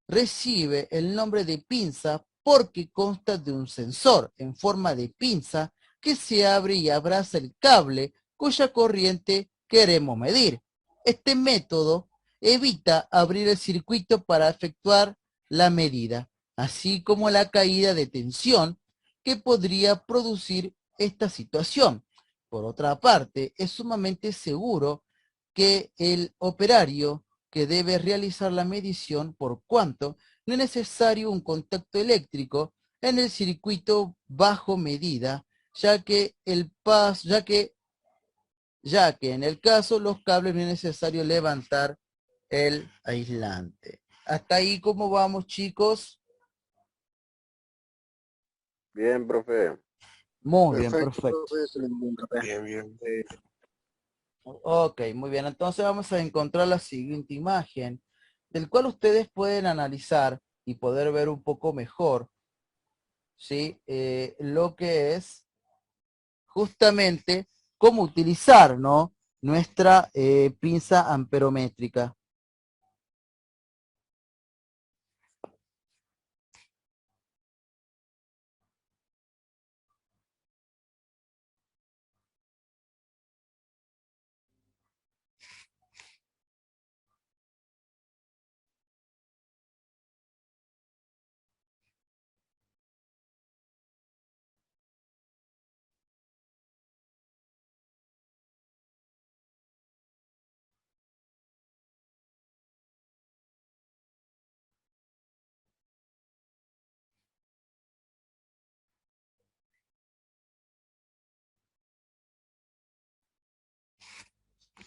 Recibe el nombre de pinza porque consta de un sensor en forma de pinza que se abre y abraza el cable cuya corriente queremos medir. Este método evita abrir el circuito para efectuar la medida, así como la caída de tensión que podría producir esta situación. Por otra parte, es sumamente seguro que el operario que debe realizar la medición por cuanto no es necesario un contacto eléctrico en el circuito bajo medida, ya que en el caso los cables no es necesario levantar el aislante. Hasta ahí, ¿cómo vamos, chicos? Bien, profe. Muy bien, perfecto. Bien, bien. Ok, muy bien. Entonces vamos a encontrar la siguiente imagen, del cual ustedes pueden analizar y poder ver un poco mejor, ¿sí? Lo que es justamente cómo utilizar, ¿no? Nuestra pinza amperométrica.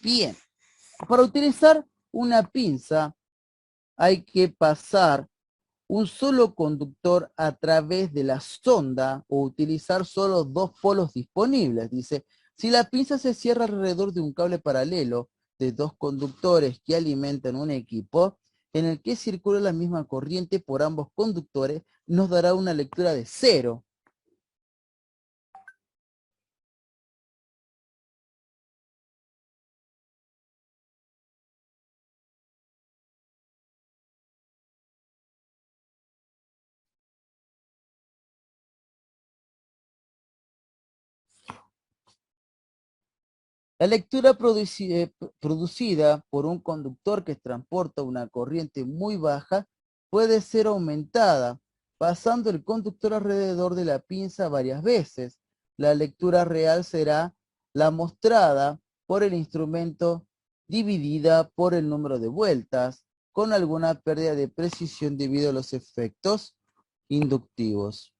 Bien, para utilizar una pinza hay que pasar un solo conductor a través de la sonda o utilizar solo dos polos disponibles. Dice, si la pinza se cierra alrededor de un cable paralelo de dos conductores que alimentan un equipo en el que circula la misma corriente por ambos conductores, nos dará una lectura de 0. La lectura producida por un conductor que transporta una corriente muy baja puede ser aumentada, pasando el conductor alrededor de la pinza varias veces. La lectura real será la mostrada por el instrumento dividida por el número de vueltas, con alguna pérdida de precisión debido a los efectos inductivos.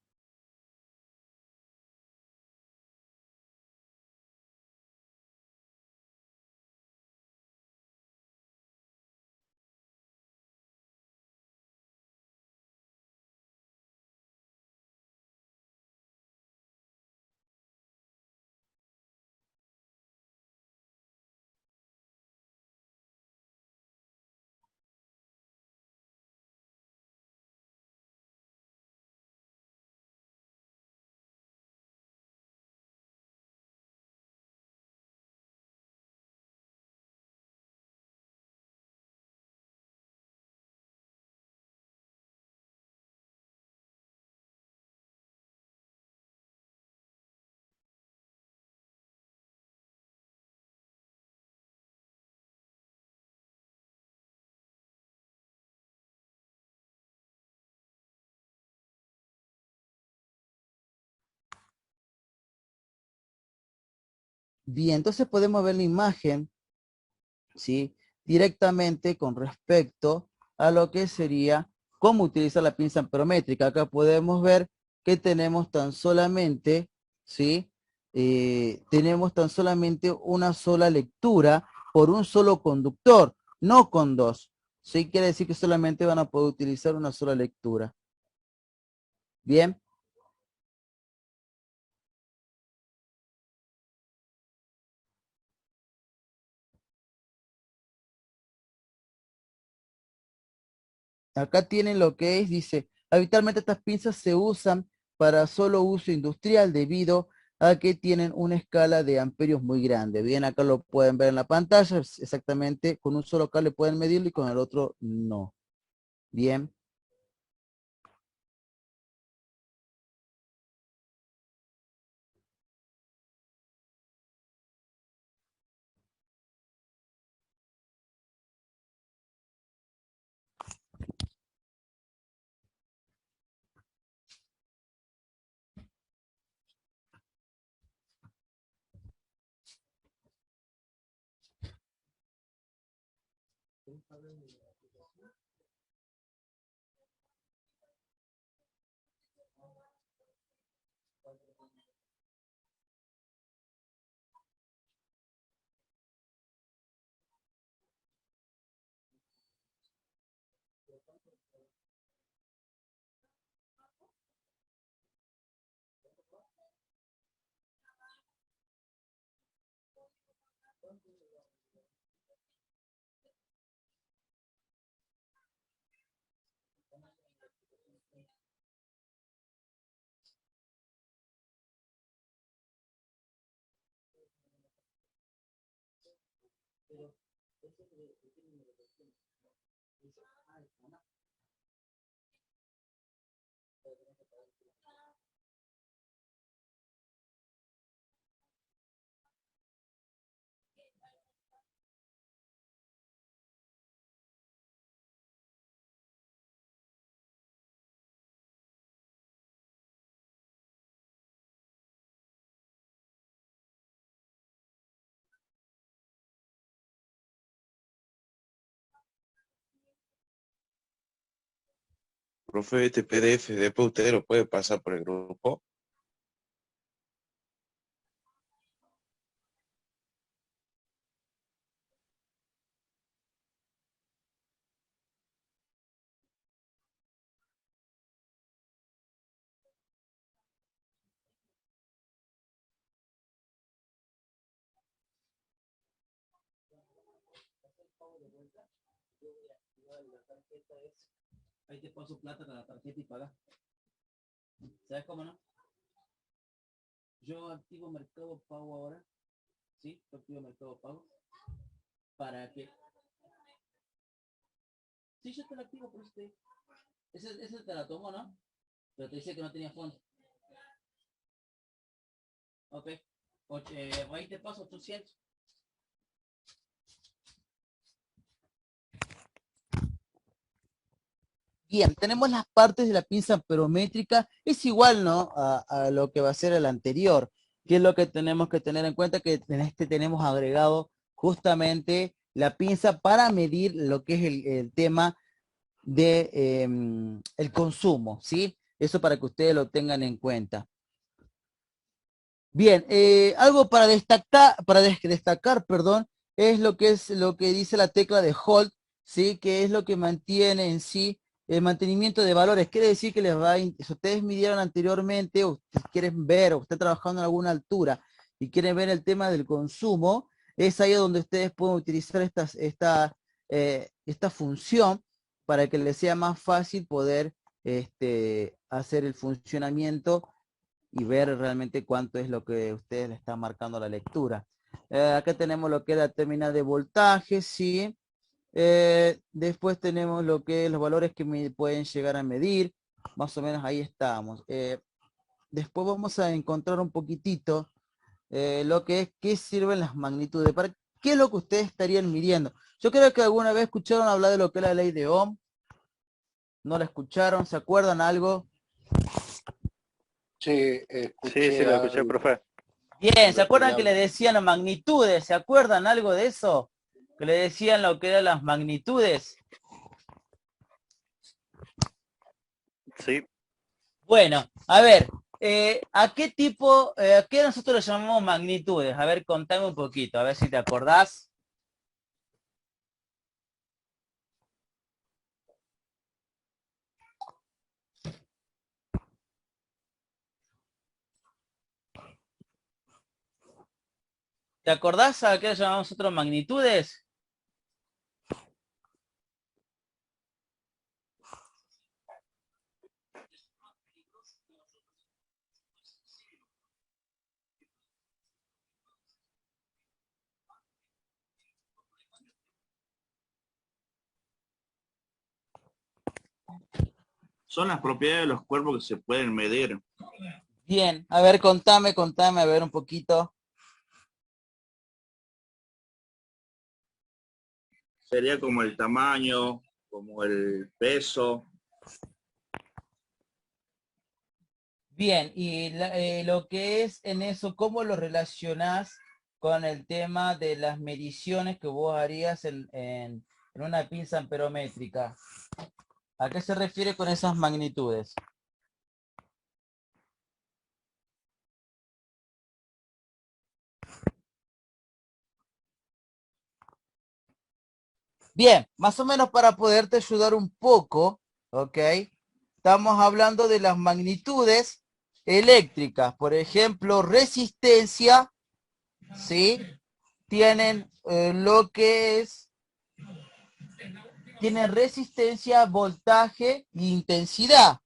Bien, entonces podemos ver la imagen, ¿sí? Directamente con respecto a lo que sería cómo utilizar la pinza amperométrica. Acá podemos ver que tenemos tan solamente, ¿sí? Tenemos tan solamente una sola lectura por un solo conductor, no con dos. ¿Sí? Quiere decir que solamente van a poder utilizar una sola lectura. Bien. Acá tienen lo que es, dice, habitualmente estas pinzas se usan para solo uso industrial debido a que tienen una escala de amperios muy grande. Bien, acá lo pueden ver en la pantalla, exactamente, con un solo cable pueden medirlo y con el otro no. Bien. Profe, este PDF, después usted lo puede pasar por el grupo. Ahí te paso plata con la tarjeta y paga. ¿Sabes cómo no? Yo activo Mercado Pago ahora. ¿Sí? Yo activo Mercado Pago. Para que... Sí, yo te lo activo por usted. Ese te la tomo, ¿no? Pero te dice que no tenía fondo. Ok. Ahí te paso 800. Bien, tenemos las partes de la pinza amperométrica, es igual, ¿no? A lo que va a ser el anterior. ¿Qué es lo que tenemos que tener en cuenta? Que en este tenemos agregado justamente la pinza para medir lo que es el tema de el consumo, ¿sí? Eso para que ustedes lo tengan en cuenta. Bien, algo para destacar, perdón, es lo que dice la tecla de hold, ¿sí? Que es lo que mantiene en sí el mantenimiento de valores. Quiere decir que les va si ustedes midieron anteriormente, o ustedes quieren ver, o están trabajando en alguna altura y quieren ver el tema del consumo, es ahí donde ustedes pueden utilizar esta función para que les sea más fácil poder hacer el funcionamiento y ver realmente cuánto es lo que ustedes le están marcando a la lectura. Acá tenemos lo que es la terminal de voltaje, ¿sí? Después tenemos lo que es los valores que pueden llegar a medir. Más o menos ahí estamos. Después vamos a encontrar un poquitito lo que es qué sirven las magnitudes. ¿Para qué es lo que ustedes estarían midiendo? Yo creo que alguna vez escucharon hablar de lo que es la ley de Ohm. ¿No la escucharon? ¿Se acuerdan algo? Sí, Sí, lo escuché, profe. Bien, ¿se acuerdan que le decían las magnitudes? ¿Se acuerdan algo de eso? Que le decían lo que eran las magnitudes. Sí. Bueno, a ver, ¿a qué tipo, a qué nosotros le llamamos magnitudes? A ver, contame un poquito, a ver si te acordás. ¿Te acordás a qué le llamamos nosotros magnitudes? Son las propiedades de los cuerpos que se pueden medir. Bien, a ver, contame, a ver un poquito. Sería como el tamaño, como el peso. Bien, y lo que es en eso, ¿cómo lo relacionás con el tema de las mediciones que vos harías en una pinza amperométrica? ¿A qué se refiere con esas magnitudes? Bien, más o menos para poderte ayudar un poco, ¿ok? Estamos hablando de las magnitudes eléctricas, por ejemplo, resistencia, ¿sí? Tienen lo que es, tienen resistencia, voltaje e intensidad.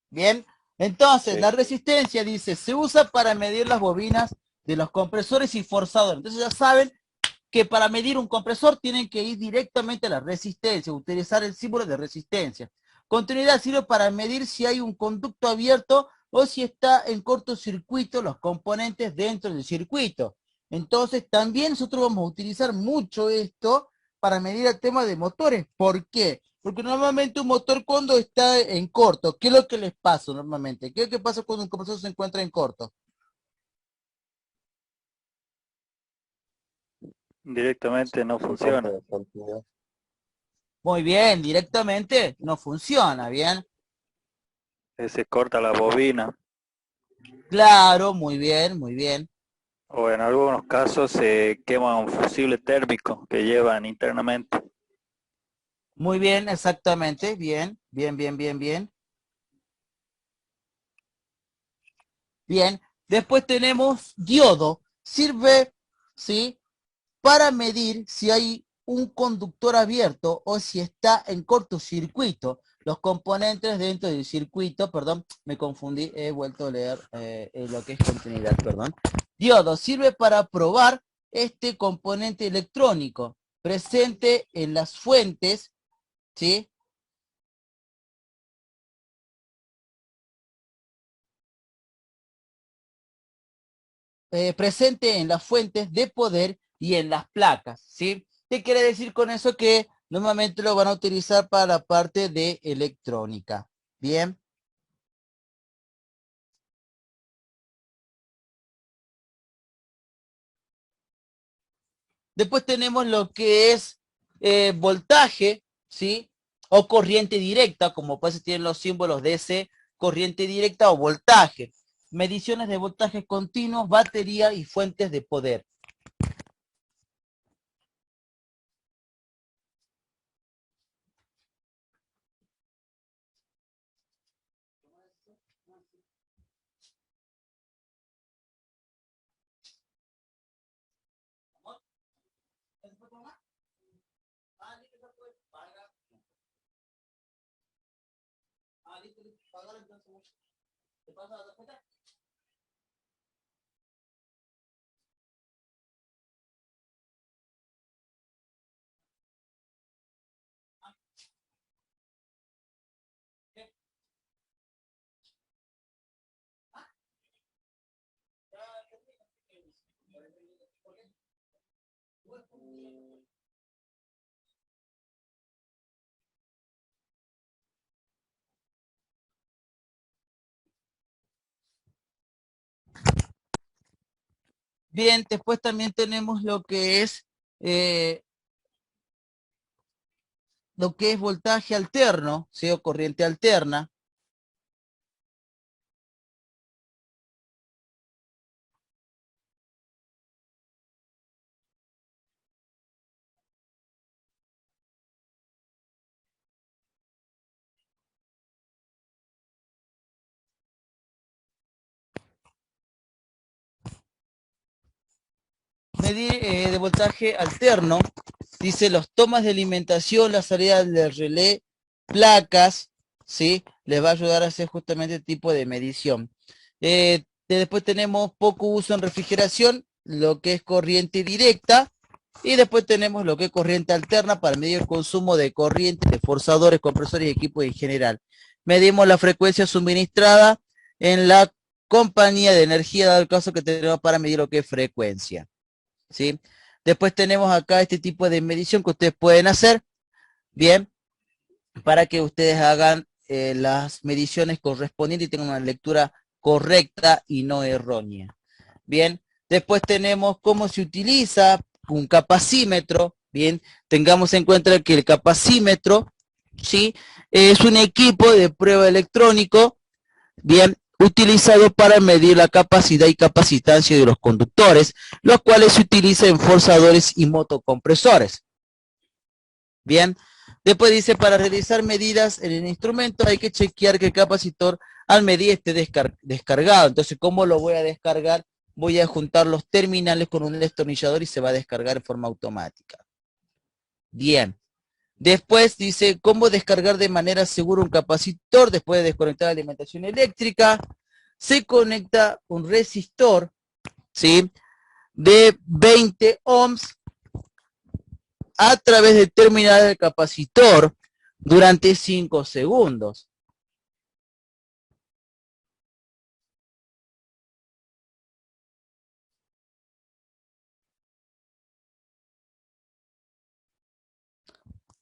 Bien, entonces la resistencia, dice, se usa para medir las bobinas de los compresores y forzadores. Entonces ya saben que para medir un compresor tienen que ir directamente a la resistencia, utilizar el símbolo de resistencia. Continuidad sirve para medir si hay un conducto abierto o si está en cortocircuito los componentes dentro del circuito. Entonces también nosotros vamos a utilizar mucho esto para medir el tema de motores. ¿Por qué? Porque normalmente un motor cuando está en corto, ¿qué es lo que les pasa normalmente? ¿Qué es lo que pasa cuando un compresor se encuentra en corto? Directamente no funciona. Muy bien, directamente no funciona, ¿bien? Se corta la bobina. Claro, muy bien, muy bien. O en algunos casos se quema un fusible térmico que llevan internamente. Muy bien, exactamente, bien, bien, bien, bien, bien. Bien, después tenemos diodo. Sirve, ¿sí? Para medir si hay un conductor abierto o si está en cortocircuito. Los componentes dentro del circuito, perdón, me confundí, he vuelto a leer lo que es continuidad, perdón. Diodo sirve para probar este componente electrónico presente en las fuentes, ¿sí? Presente en las fuentes de poder y en las placas, ¿sí? ¿Qué quiere decir con eso? Que normalmente lo van a utilizar para la parte de electrónica. Bien. Después tenemos lo que es voltaje, ¿sí? O corriente directa, como pues tienen los símbolos de ese corriente directa o voltaje. Mediciones de voltaje continuos, batería y fuentes de poder. Bien, después también tenemos lo que es voltaje alterno, ¿sí? O corriente alterna. medir de voltaje alterno, dice los tomas de alimentación, la salida del relé, placas, ¿sí? Les va a ayudar a hacer justamente este tipo de medición. Después tenemos poco uso en refrigeración, lo que es corriente directa, y después tenemos lo que es corriente alterna para medir el consumo de corriente de forzadores, compresores y equipos en general. Medimos la frecuencia suministrada en la compañía de energía, dado el caso que tenemos para medir lo que es frecuencia, ¿sí? Después tenemos acá este tipo de medición que ustedes pueden hacer, bien, para que ustedes hagan las mediciones correspondientes y tengan una lectura correcta y no errónea. Bien, después tenemos cómo se utiliza un capacímetro. Bien, tengamos en cuenta que el capacímetro, ¿sí?, es un equipo de prueba electrónico, bien, utilizado para medir la capacidad y capacitancia de los conductores, los cuales se utilizan en forzadores y motocompresores. Bien, después dice, para realizar medidas en el instrumento hay que chequear que el capacitor al medir esté descargado. Entonces, ¿cómo lo voy a descargar? Voy a juntar los terminales con un destornillador y se va a descargar en forma automática. Bien. Después dice, ¿cómo descargar de manera segura un capacitor después de desconectar la alimentación eléctrica? Se conecta un resistor, ¿sí?, de 20 ohms a través del terminal del capacitor durante 5 segundos.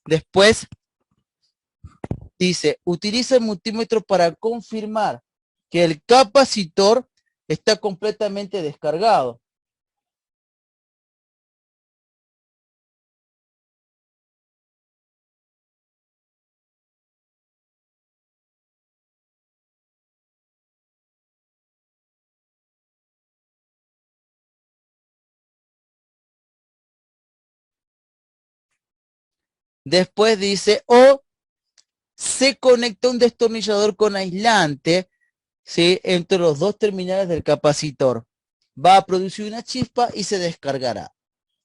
Después dice, utiliza el multímetro para confirmar que el capacitor está completamente descargado. Después dice, o se conecta un destornillador con aislante, ¿sí?, entre los dos terminales del capacitor. Va a producir una chispa y se descargará.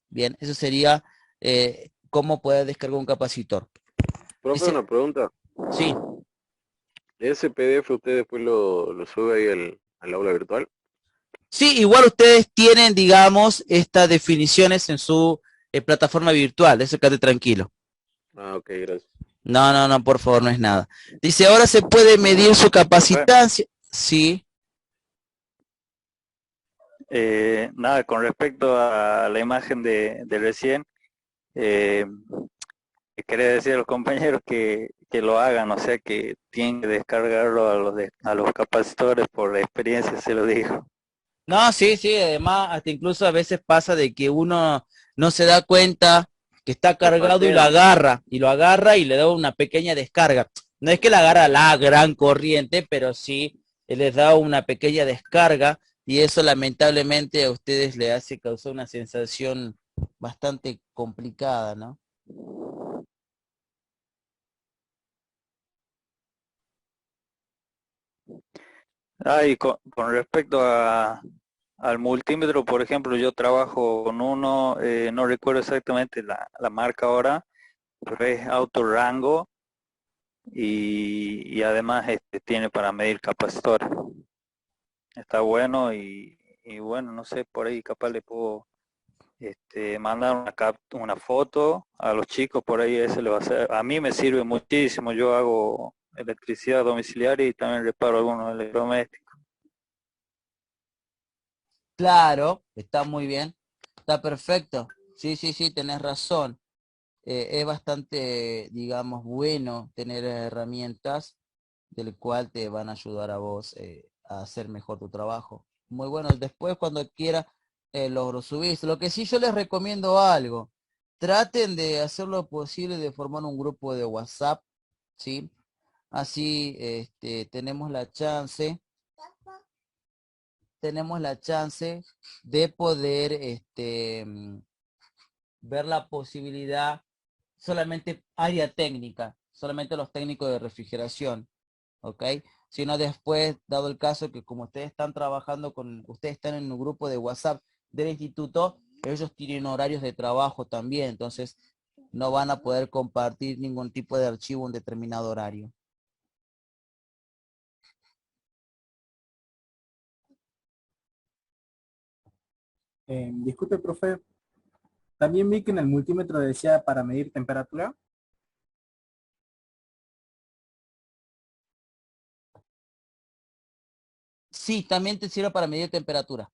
Bien, eso sería cómo poder descargar un capacitor. Profe, Dice, una pregunta. sí. ¿Ese PDF usted después lo sube ahí al aula virtual? Sí, igual ustedes tienen, digamos, estas definiciones en su plataforma virtual, eso quédate tranquilo. Ah, ok, gracias. No, por favor, no es nada. Dice, ahora se puede medir su capacitancia. Sí. Nada, con respecto a la imagen de recién, quería decir a los compañeros que lo hagan, o sea que tienen que descargarlo a los capacitores, por experiencia se lo digo. No, sí, además, hasta incluso a veces pasa de que uno no se da cuenta que está cargado y lo agarra y le da una pequeña descarga. No es que le agarra la gran corriente, pero sí les da una pequeña descarga y eso lamentablemente a ustedes le hace causar una sensación bastante complicada, ¿no? Y con respecto al multímetro, por ejemplo, yo trabajo con uno, no recuerdo exactamente la marca ahora, pero es Autorango y además tiene para medir capacitores. Está bueno y bueno, no sé, por ahí capaz le puedo mandar una foto a los chicos, por ahí ese le va a hacer. A mí me sirve muchísimo, yo hago electricidad domiciliaria y también reparo algunos electrodomésticos. Claro, está muy bien, está perfecto. Sí, tenés razón. Es bastante, digamos, bueno tener herramientas del cual te van a ayudar a vos a hacer mejor tu trabajo. Muy bueno, después cuando quiera lo subís. Lo que sí yo les recomiendo algo, traten de hacer lo posible de formar un grupo de WhatsApp, ¿sí? Así tenemos la chance de poder ver la posibilidad, solamente área técnica, solamente los técnicos de refrigeración, ¿ok? Sino después, dado el caso que como ustedes están trabajando ustedes están en un grupo de WhatsApp del instituto, ellos tienen horarios de trabajo también, entonces no van a poder compartir ningún tipo de archivo en un determinado horario. Disculpe, profe, también vi que en el multímetro decía para medir temperatura. Sí, también te sirve para medir temperatura.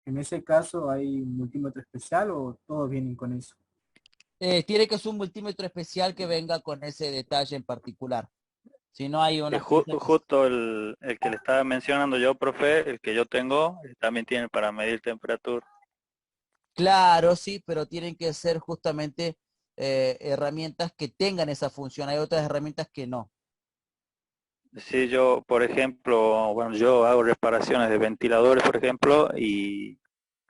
En ese caso, ¿hay un multímetro especial o todos vienen con eso? Tiene que ser un multímetro especial que venga con ese detalle en particular. Si no hay una... Justo el que le estaba mencionando yo, profe, el que yo tengo, también tiene para medir temperatura. Claro, sí, pero tienen que ser justamente herramientas que tengan esa función. Hay otras herramientas que no. Sí, yo, por ejemplo, bueno, yo hago reparaciones de ventiladores, por ejemplo, y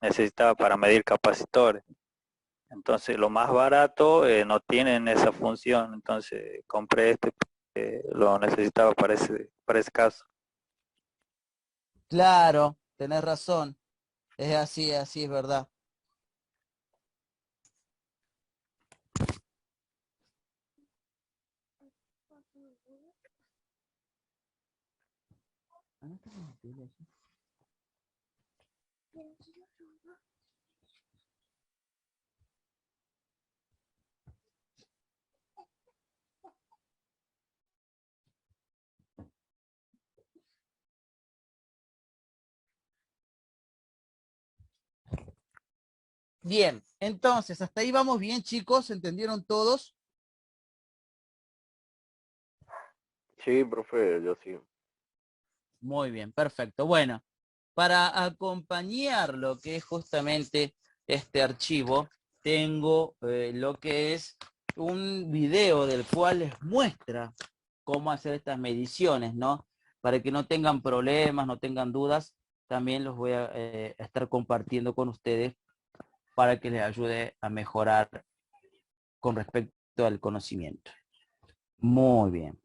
necesitaba para medir capacitores. Entonces, lo más barato no tienen esa función, entonces compré este porque lo necesitaba para ese caso. Claro, tenés razón. Es así es verdad. Bien, entonces, hasta ahí vamos bien, chicos. ¿Entendieron todos? Sí, profe, yo sí. Muy bien, perfecto. Bueno, para acompañar lo que es justamente este archivo, tengo lo que es un video del cual les muestra cómo hacer estas mediciones, ¿no? Para que no tengan problemas, no tengan dudas, también los voy a estar compartiendo con ustedes para que les ayude a mejorar con respecto al conocimiento. Muy bien.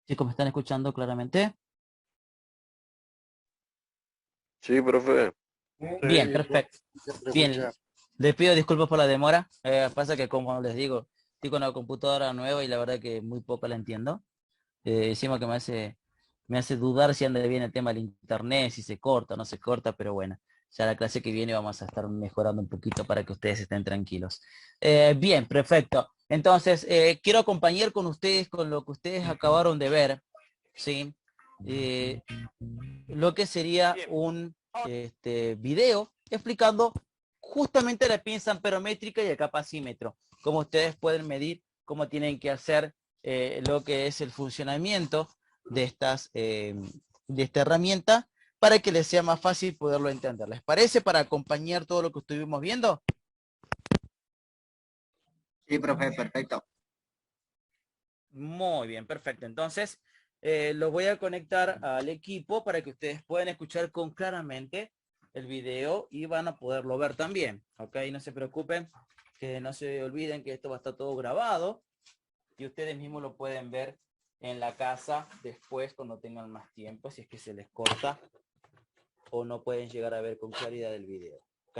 Chicos, ¿me están escuchando claramente? Sí, profe. Bien, Sí, perfecto. Se Bien, escucha. les pido disculpas por la demora. Pasa que, como les digo, estoy con una computadora nueva y la verdad que muy poco la entiendo. Encima que me hace dudar si anda bien el tema del internet, si se corta o no se corta, pero bueno, ya la clase que viene vamos a estar mejorando un poquito para que ustedes estén tranquilos. Bien, perfecto. Entonces, quiero acompañar con ustedes con lo que ustedes acabaron de ver, ¿sí? Lo que sería un video explicando justamente la pinza amperométrica y el capacímetro, cómo ustedes pueden medir, cómo tienen que hacer lo que es el funcionamiento de de esta herramienta para que les sea más fácil poderlo entender. ¿Les parece, para acompañar todo lo que estuvimos viendo? Sí, profe, perfecto. Muy bien, perfecto. Entonces, lo voy a conectar al equipo para que ustedes puedan escuchar con claramente el video y van a poderlo ver también. Ok, no se preocupen, que no se olviden que esto va a estar todo grabado y ustedes mismos lo pueden ver en la casa después cuando tengan más tiempo, si es que se les corta o no pueden llegar a ver con claridad el video. Ok.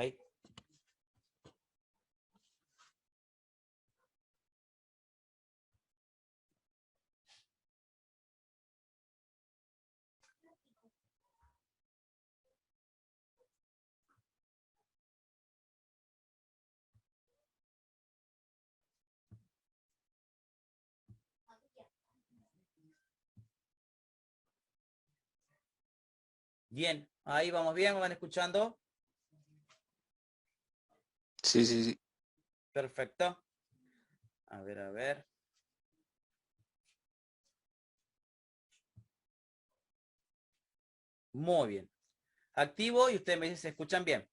Bien, ahí vamos bien, ¿me van escuchando? Sí, sí, sí. Perfecto. A ver, a ver. Muy bien. Activo y ustedes me dicen, ¿se escuchan bien?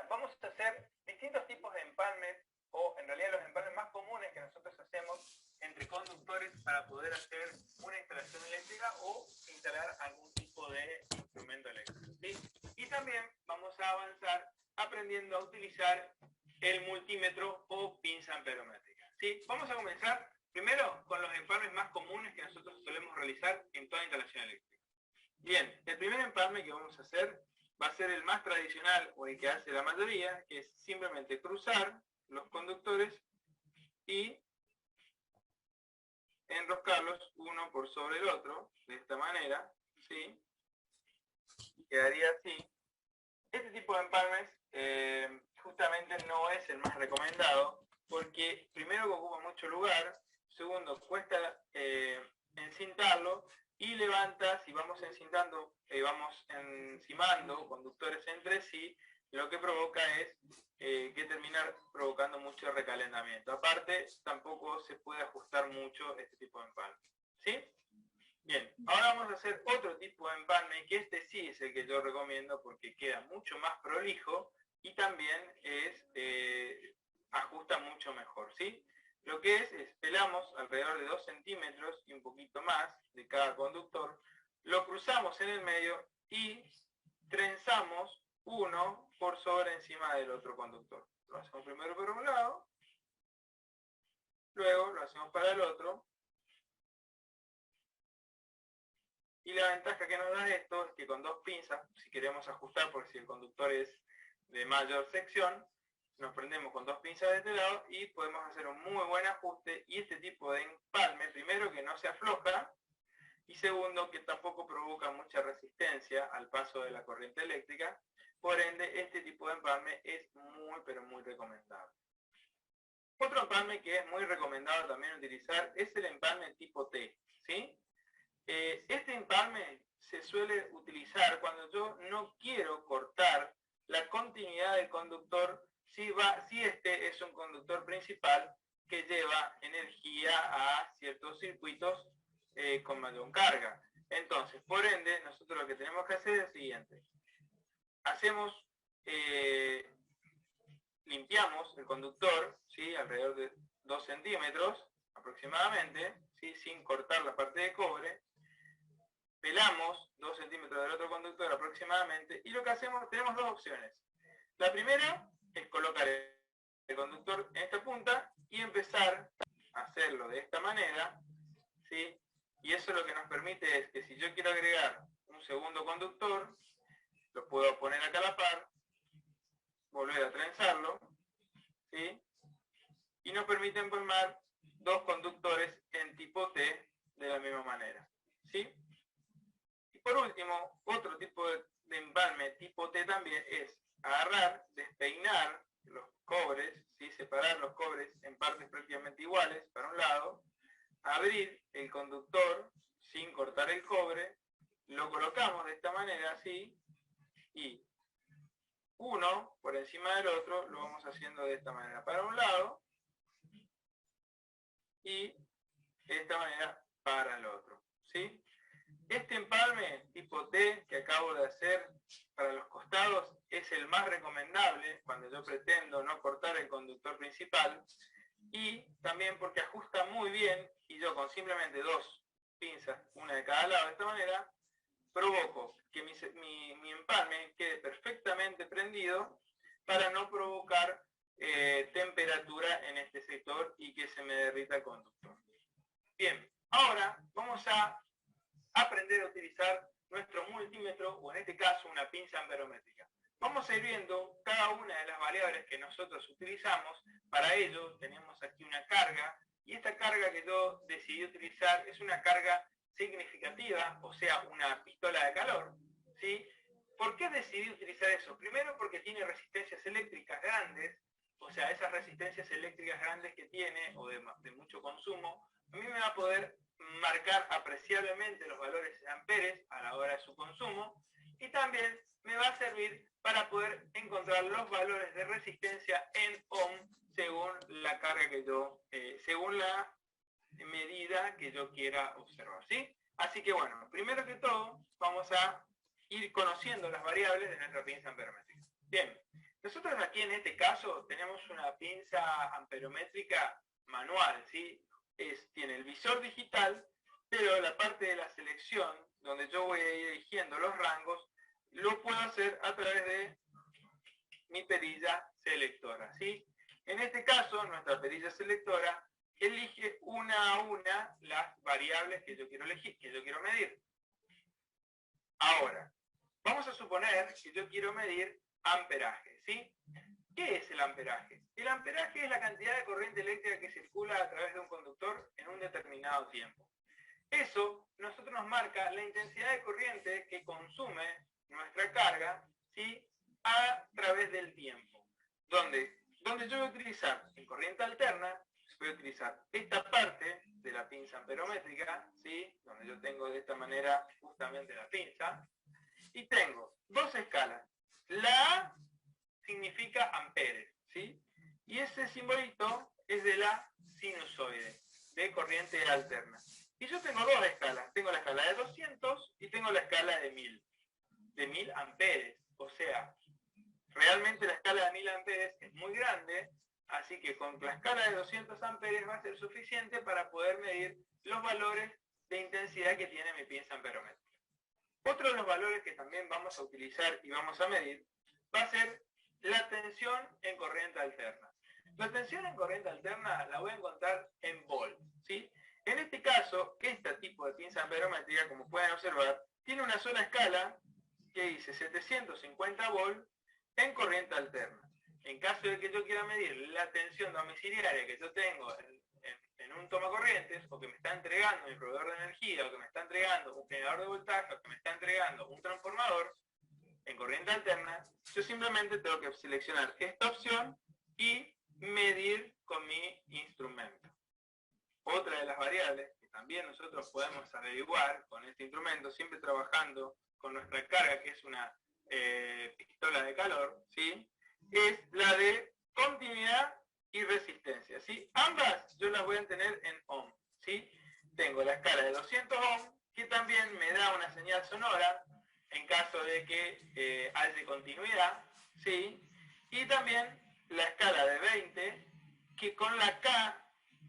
Vamos a hacer distintos tipos de empalmes, o en realidad los empalmes más comunes que nosotros hacemos entre conductores para poder hacer una instalación eléctrica o instalar algún tipo de instrumento eléctrico, ¿sí? Y también vamos a avanzar aprendiendo a utilizar el multímetro o pinza amperométrica, ¿sí? Vamos a comenzar primero con los empalmes más comunes que nosotros solemos realizar en toda instalación eléctrica. Bien, el primer empalme que vamos a hacer va a ser el más tradicional o el que hace la mayoría, que es simplemente cruzar los conductores y enroscarlos uno por sobre el otro, de esta manera, ¿sí? Quedaría así. Este tipo de empalmes justamente no es el más recomendado, porque primero que ocupa mucho lugar, segundo cuesta encintarlo, y levanta, si vamos encintando, vamos encimando conductores entre sí, lo que provoca es que termina provocando mucho recalentamiento. Aparte, tampoco se puede ajustar mucho este tipo de empalme, ¿sí? Bien, ahora vamos a hacer otro tipo de empalme, que este sí es el que yo recomiendo porque queda mucho más prolijo y también ajusta mucho mejor, ¿sí? Lo que es pelamos alrededor de 2 centímetros y un poquito más de cada conductor, lo cruzamos en el medio y trenzamos uno por sobre encima del otro conductor. Lo hacemos primero por un lado, luego lo hacemos para el otro. Y la ventaja que nos da esto es que con dos pinzas, si queremos ajustar, porque si el conductor es de mayor sección, nos prendemos con dos pinzas de este lado y podemos hacer un muy buen ajuste. Y este tipo de empalme, primero que no se afloja, y segundo que tampoco provoca mucha resistencia al paso de la corriente eléctrica. Por ende, este tipo de empalme es muy, pero muy recomendable. Otro empalme que es muy recomendado también utilizar es el empalme tipo T, ¿sí? Este empalme se suele utilizar cuando yo no quiero cortar la continuidad del conductor si este es un conductor principal que lleva energía a ciertos circuitos con mayor carga. Entonces, por ende, nosotros lo que tenemos que hacer es el siguiente. Limpiamos el conductor, ¿sí? Alrededor de 2 centímetros aproximadamente, ¿sí? Sin cortar la parte de cobre. Pelamos 2 centímetros del otro conductor aproximadamente, y lo que hacemos, tenemos dos opciones. La primera es colocar el conductor en esta punta y empezar a hacerlo de esta manera, ¿sí? Y eso lo que nos permite es que si yo quiero agregar un segundo conductor, lo puedo poner acá a la par, volver a trenzarlo, ¿sí? Y nos permite empalmar dos conductores en tipo T de la misma manera, ¿sí? Y por último, otro tipo de empalme tipo T también es agarrar, despeinar los cobres, ¿sí? Separar los cobres en partes prácticamente iguales para un lado, abrir el conductor sin cortar el cobre, lo colocamos de esta manera así, y uno por encima del otro lo vamos haciendo de esta manera para un lado, y de esta manera para el otro, ¿sí? Este empalme tipo T que acabo de hacer para los costados es el más recomendable cuando yo pretendo no cortar el conductor principal, y también porque ajusta muy bien, y yo con simplemente dos pinzas, una de cada lado de esta manera, provoco que mi empalme quede perfectamente prendido para no provocar temperatura en este sector y que se me derrita el conductor. Bien, ahora vamos a aprender a utilizar nuestro multímetro, o en este caso una pinza amperométrica. Vamos a ir viendo cada una de las variables que nosotros utilizamos. Para ello tenemos aquí una carga, y esta carga que yo decidí utilizar es una carga significativa, o sea, una pistola de calor, ¿sí? ¿Por qué decidí utilizar eso? Primero porque tiene resistencias eléctricas grandes, o sea, esas resistencias eléctricas grandes que tiene, o de mucho consumo, a mí me va a poder marcar apreciablemente los valores en amperes a la hora de su consumo, y también me va a servir para poder encontrar los valores de resistencia en ohm según la carga que yo, según la medida que yo quiera observar, ¿sí? Así que bueno, primero que todo, vamos a ir conociendo las variables de nuestra pinza amperométrica. Bien, nosotros aquí en este caso tenemos una pinza amperométrica manual, ¿sí? Tiene el visor digital, pero la parte de la selección, donde yo voy a ir eligiendo los rangos, lo puedo hacer a través de mi perilla selectora, ¿sí? En este caso, nuestra perilla selectora elige una a una las variables que yo quiero elegir, que yo quiero medir. Ahora, vamos a suponer que yo quiero medir amperaje, ¿sí? ¿Qué es el amperaje? El amperaje es la cantidad de corriente eléctrica que circula a través de un conductor en un determinado tiempo. Eso nosotros nos marca la intensidad de corriente que consume nuestra carga, ¿sí? A través del tiempo. Donde yo voy a utilizar en corriente alterna, voy a utilizar esta parte de la pinza amperométrica, ¿sí? Donde yo tengo de esta manera justamente la pinza, y tengo dos escalas. La A significa amperes, ¿sí? Y ese simbolito es de la sinusoide, de corriente alterna. Y yo tengo dos escalas, tengo la escala de 200 y tengo la escala de 1000 amperes. O sea, realmente la escala de 1000 amperes es muy grande, así que con la escala de 200 amperes va a ser suficiente para poder medir los valores de intensidad que tiene mi pinza amperométrica. Otro de los valores que también vamos a utilizar y vamos a medir va a ser la tensión en corriente alterna. La tensión en corriente alterna la voy a encontrar en volts, ¿sí? En este caso, este tipo de pinza amperométrica, como pueden observar, tiene una sola escala que dice 750 volts en corriente alterna. En caso de que yo quiera medir la tensión domiciliaria que yo tengo en un tomacorrientes, o que me está entregando mi proveedor de energía, o que me está entregando un generador de voltaje, o que me está entregando un transformador en corriente alterna, yo simplemente tengo que seleccionar esta opción y medir con mi instrumento. Otra de las variables que también nosotros podemos averiguar con este instrumento, siempre trabajando con nuestra carga, que es una pistola de calor, ¿sí? Es la de continuidad y resistencia, ¿sí? Ambas yo las voy a tener en ohm, ¿sí? Tengo la escala de 200 ohm, que también me da una señal sonora en caso de que haya continuidad, ¿sí? Y también la escala de 20, que con la K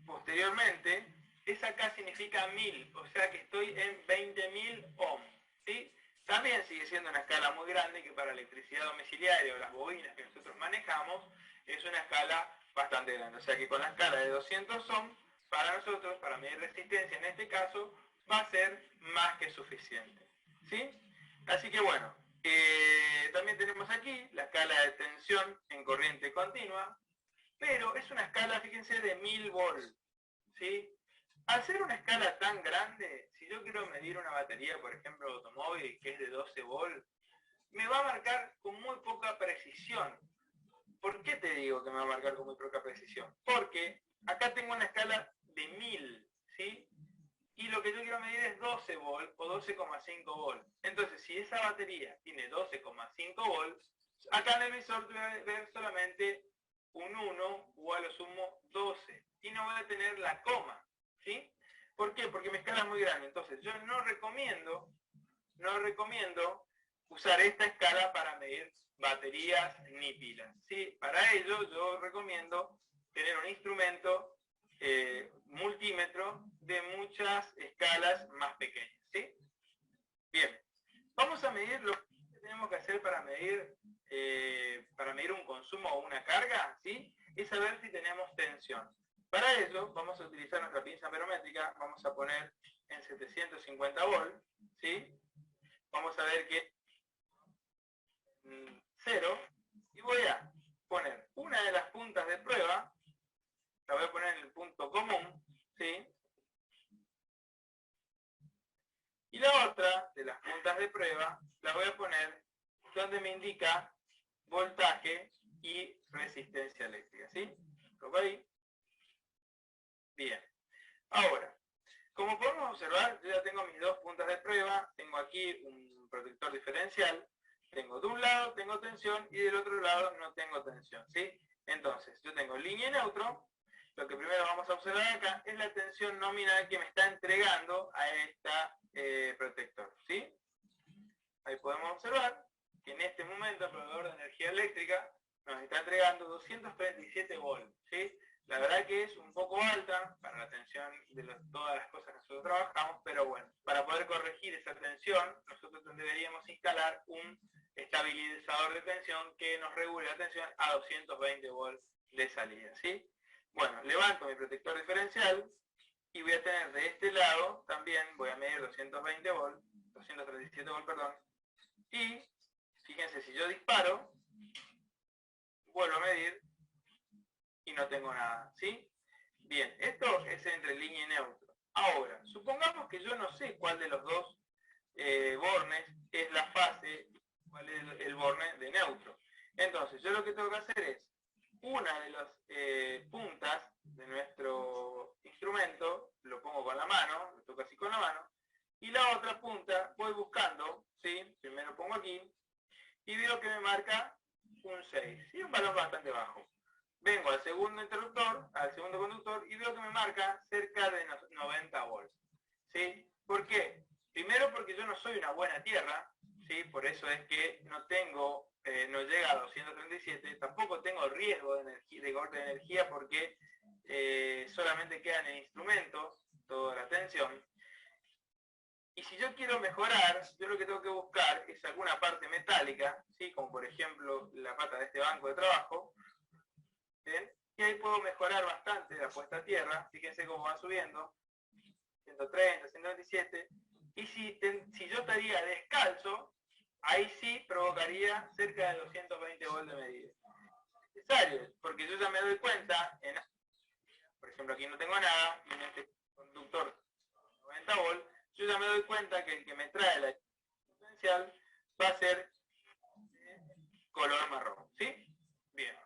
posteriormente, esa K significa 1000, o sea que estoy en 20.000 ohm, ¿sí? También sigue siendo una escala muy grande, que para electricidad domiciliaria o las bobinas que nosotros manejamos, es una escala bastante grande. O sea que con la escala de 200 ohm, para nosotros, para medir resistencia en este caso, va a ser más que suficiente, ¿sí? Así que bueno, también tenemos aquí la escala de tensión en corriente continua, pero es una escala, fíjense, de 1000 volts, ¿sí? Al ser una escala tan grande, si yo quiero medir una batería, por ejemplo, de automóvil, que es de 12 volts, me va a marcar con muy poca precisión. ¿Por qué te digo que me va a marcar con muy poca precisión? Porque acá tengo una escala de 1000, ¿sí? Y lo que yo quiero medir es 12 volts o 12,5 volts. Entonces, si esa batería tiene 12,5 volts, acá en el emisor voy a ver solamente un 1 o a lo sumo 12. Y no voy a tener la coma, ¿sí? ¿Por qué? Porque mi escala es muy grande. Entonces, yo no recomiendo usar esta escala para medir baterías ni pilas, ¿sí? Para ello, yo recomiendo tener un instrumento multímetro de muchas escalas más pequeñas, ¿sí? Bien, vamos a medir lo que tenemos que hacer para medir un consumo o una carga, ¿sí? Es saber si tenemos tensión. Para ello vamos a utilizar nuestra pinza amperométrica, vamos a poner en 750 volts, ¿sí? Vamos a ver que 0, y voy a poner una de las puntas de prueba, la voy a poner en el punto común, ¿sí? Y la otra de las puntas de prueba la voy a poner donde me indica voltaje y resistencia eléctrica, ¿sí? ¿Lo ahí? Bien. Ahora, como podemos observar, yo ya tengo mis dos puntas de prueba, tengo aquí un protector diferencial, tengo de un lado tengo tensión y del otro lado no tengo tensión, ¿sí? Entonces, yo tengo línea y neutro. Lo que primero vamos a observar acá es la tensión nominal que me está entregando a esta protector, ¿sí? Ahí podemos observar que en este momento el proveedor de energía eléctrica nos está entregando 237 volts, ¿sí? La verdad que es un poco alta para la tensión de todas las cosas que nosotros trabajamos, pero bueno, para poder corregir esa tensión, nosotros deberíamos instalar un estabilizador de tensión que nos regule la tensión a 220 volts de salida, ¿sí? Bueno, levanto mi protector diferencial y voy a tener de este lado, también voy a medir 237 volts, perdón, y fíjense, si yo disparo, vuelvo a medir y no tengo nada, ¿sí? Bien, esto es entre línea y neutro. Ahora, supongamos que yo no sé cuál de los dos bornes es la fase, cuál es el borne de neutro. Entonces, yo lo que tengo que hacer es, una de las puntas de nuestro instrumento, lo pongo con la mano, lo toco así con la mano, y la otra punta voy buscando, ¿sí? Primero pongo aquí, y veo que me marca un 6, ¿sí? Un valor bastante bajo. Vengo al segundo interruptor, al segundo conductor, y veo que me marca cerca de 90 volts, ¿sí? ¿Por qué? Primero porque yo no soy una buena tierra, ¿sí? Por eso es que no tengo, no llega a 237, tampoco tengo riesgo de corte de energía porque solamente queda en el instrumento toda la tensión. Y si yo quiero mejorar, yo lo que tengo que buscar es alguna parte metálica, ¿sí? Como por ejemplo la pata de este banco de trabajo, ¿bien? Y ahí puedo mejorar bastante la puesta a tierra, fíjense cómo va subiendo, 130, 127, y si yo estaría descalzo, ahí sí provocaría cerca de 220 volts de medida. Es necesario, porque yo ya me doy cuenta, por ejemplo aquí no tengo nada, y en este conductor 90 volts, yo ya me doy cuenta que el que me trae la potencial va a ser color marrón, ¿sí? Bien.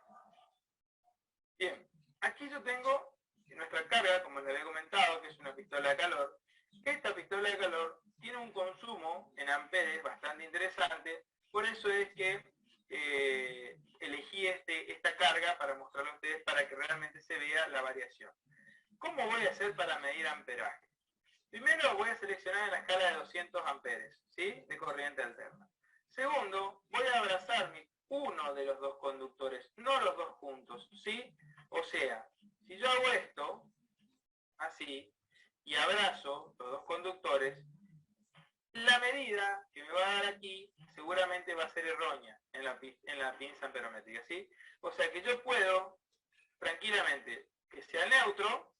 Bien, aquí yo tengo nuestra carga, como les había comentado, que es una pistola de calor. Esta pistola de calor tiene un consumo en amperes bastante interesante, por eso es que elegí esta carga para mostrarlo a ustedes para que realmente se vea la variación. ¿Cómo voy a hacer para medir amperaje? Primero voy a seleccionar en la escala de 200 amperes, ¿sí? De corriente alterna. Segundo, voy a abrazar uno de los dos conductores, no los dos juntos, ¿sí? O sea, si yo hago esto, así, y abrazo los dos conductores, la medida que me va a dar aquí seguramente va a ser errónea en la pinza amperométrica, ¿sí? O sea que yo puedo, tranquilamente, que sea neutro,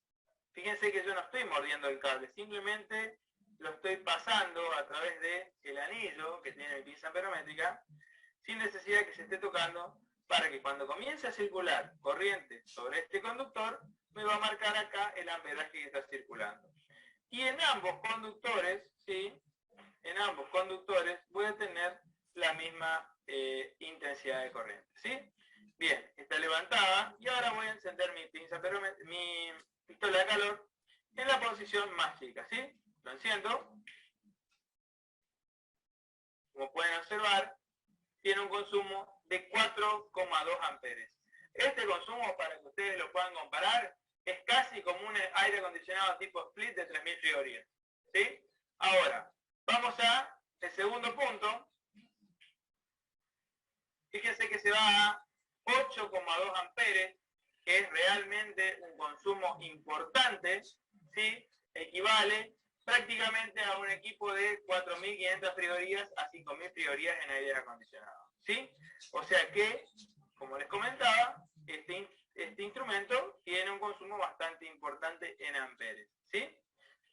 fíjense que yo no estoy mordiendo el cable, simplemente lo estoy pasando a través del anillo que tiene mi pinza amperométrica, sin necesidad de que se esté tocando, para que cuando comience a circular corriente sobre este conductor, me va a marcar acá el amperaje que está circulando. Y en ambos conductores, ¿sí? En ambos conductores voy a tener la misma intensidad de corriente, ¿sí? Bien, está levantada y ahora voy a encender mi pistola de calor en la posición más chica, ¿sí? Lo enciendo. Como pueden observar, tiene un consumo de 4,2 amperes. Este consumo, para que ustedes lo puedan comparar, es casi como un aire acondicionado tipo split de 3000 frigorías, ¿sí? Ahora, vamos a el segundo punto. Fíjense que se va a 8,2 amperes, que es realmente un consumo importante, ¿sí? Equivale prácticamente a un equipo de 4.500 frigorías a 5.000 frigorías en aire acondicionado, ¿sí? O sea que, como les comentaba, este instrumento tiene un consumo bastante importante en amperes, ¿sí?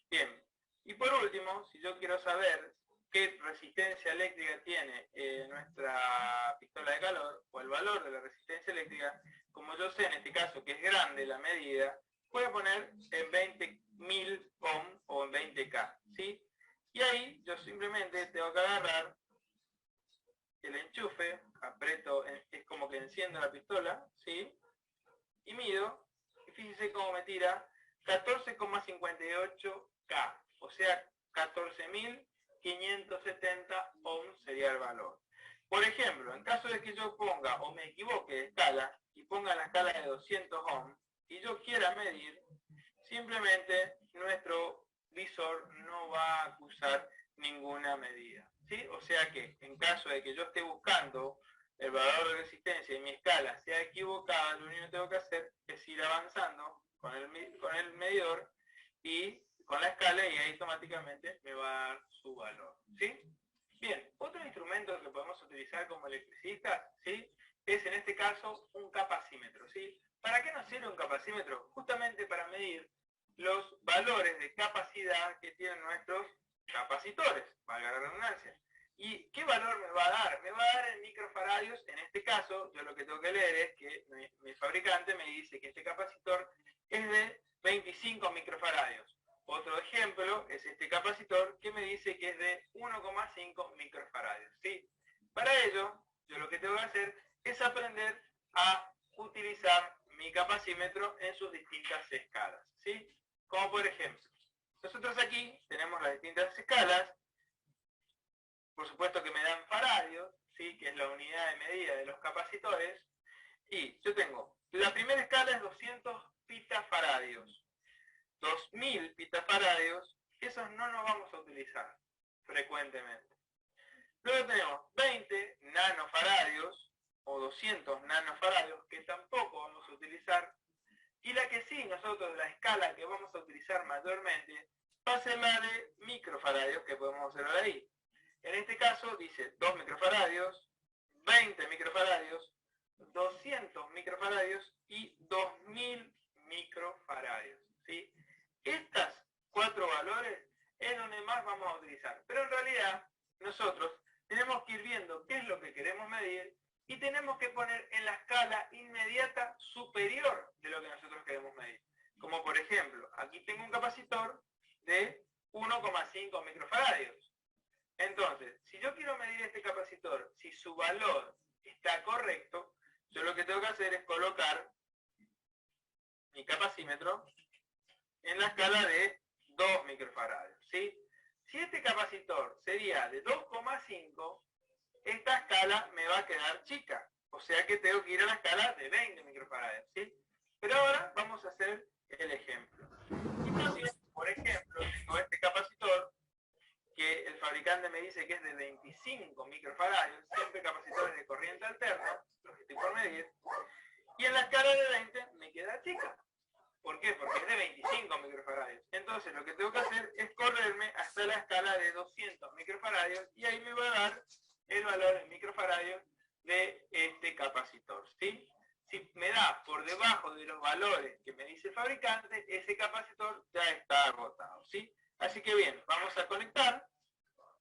Bien, y por último, si yo quiero saber qué resistencia eléctrica tiene nuestra pistola de calor, o el valor de la resistencia eléctrica, como yo sé en este caso que es grande la medida, voy a poner en 20.000 ohm o en 20K, ¿sí? Y ahí yo simplemente tengo que agarrar el enchufe, aprieto, es como que enciendo la pistola, ¿sí? Y mido, y fíjense cómo me tira 14,58K, o sea, 14.570 ohms sería el valor. Por ejemplo, en caso de que yo ponga o me equivoque de escala y ponga la escala de 200 ohms y yo quiera medir, simplemente nuestro visor no va a acusar ninguna medida, ¿sí? O sea que en caso de que yo esté buscando el valor de resistencia y mi escala sea equivocada, lo único que tengo que hacer es ir avanzando con el medidor y con la escala y ahí automáticamente me va a dar su valor, ¿sí? Bien, otro instrumento que podemos utilizar como electricistas, ¿sí? Es en este caso un capacímetro, ¿sí? ¿Para qué nos sirve un capacímetro? Justamente para medir los valores de capacidad que tienen nuestros capacitores, valga la redundancia. ¿Y qué valor me va a dar? Me va a dar en microfaradios. En este caso, yo lo que tengo que leer es que mi fabricante me dice que este capacitor es de 25 microfaradios. Otro ejemplo es este capacitor que me dice que es de 1,5 microfaradios, ¿sí? Para ello, yo lo que tengo que hacer es aprender a utilizar mi capacímetro en sus distintas escalas, ¿sí? Como por ejemplo, nosotros aquí tenemos las distintas escalas, por supuesto que me dan faradios, ¿sí? Que es la unidad de medida de los capacitores, y yo tengo, la primera escala es 200 pitafaradios, 2000 pitafaradios, esos no nos vamos a utilizar frecuentemente. Luego tenemos 20 nanofaradios, o 200 nanofaradios, que tampoco vamos a utilizar, y la que sí nosotros, la escala que vamos a utilizar mayormente, va a ser la de microfaradios, que podemos observar ahí. En este caso dice 2 microfaradios, 20 microfaradios, 200 microfaradios y 2000 microfaradios, ¿sí? Estas 4 valores es donde más vamos a utilizar, pero en realidad nosotros tenemos que ir viendo qué es lo que queremos medir y tenemos que poner en la escala inmediata superior de lo que nosotros queremos medir. Como por ejemplo, aquí tengo un capacitor de 1,5 microfaradios. Entonces, si yo quiero medir este capacitor, si su valor está correcto, yo lo que tengo que hacer es colocar mi capacímetro en la escala de 2 microfaradios, ¿sí? Si este capacitor sería de 2,5, esta escala me va a quedar chica, o sea que tengo que ir a la escala de 20 microfaradios, ¿sí? Pero ahora vamos a hacer el ejemplo. Entonces, por ejemplo, tengo este capacitor que el fabricante me dice que es de 25 microfaradios, siempre capacitores de corriente alterna, los que estoy por medir, y en la escala de 20 me queda chica. ¿Por qué? Porque es de 25 microfaradios. Entonces lo que tengo que hacer es correrme hasta la escala de 200 microfaradios y ahí me va a dar el valor en microfaradios de este capacitor, ¿sí? Si me da por debajo de los valores que me dice el fabricante, ese capacitor ya está agotado, ¿sí? Así que bien, vamos a conectar.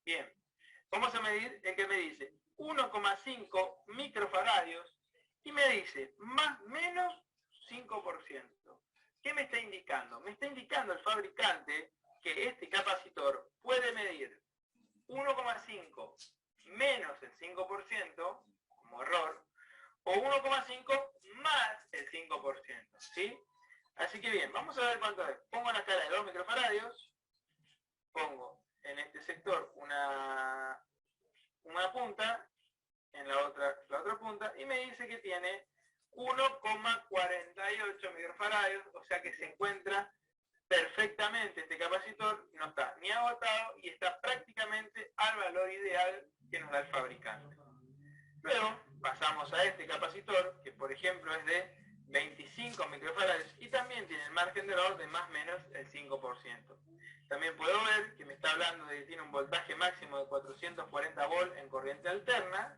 Bien, vamos a medir el que me dice 1,5 microfaradios y me dice más menos 5%. ¿Qué me está indicando? Me está indicando el fabricante que este capacitor puede medir 1,5 menos el 5% como error, o 1,5 más el 5%, ¿sí? Así que bien, vamos a ver cuánto es. Pongo la escala de 2 microfaradios, pongo en este sector una punta, en la otra punta, y me dice que tiene 1,48 microfaradios, o sea que se encuentra perfectamente este capacitor, no está ni agotado y está prácticamente al valor ideal que nos da el fabricante. Luego pasamos a este capacitor, que por ejemplo es de 25 microfaradios y también tiene el margen de error de más o menos el 5%. También puedo ver que me está hablando de que tiene un voltaje máximo de 440 volts en corriente alterna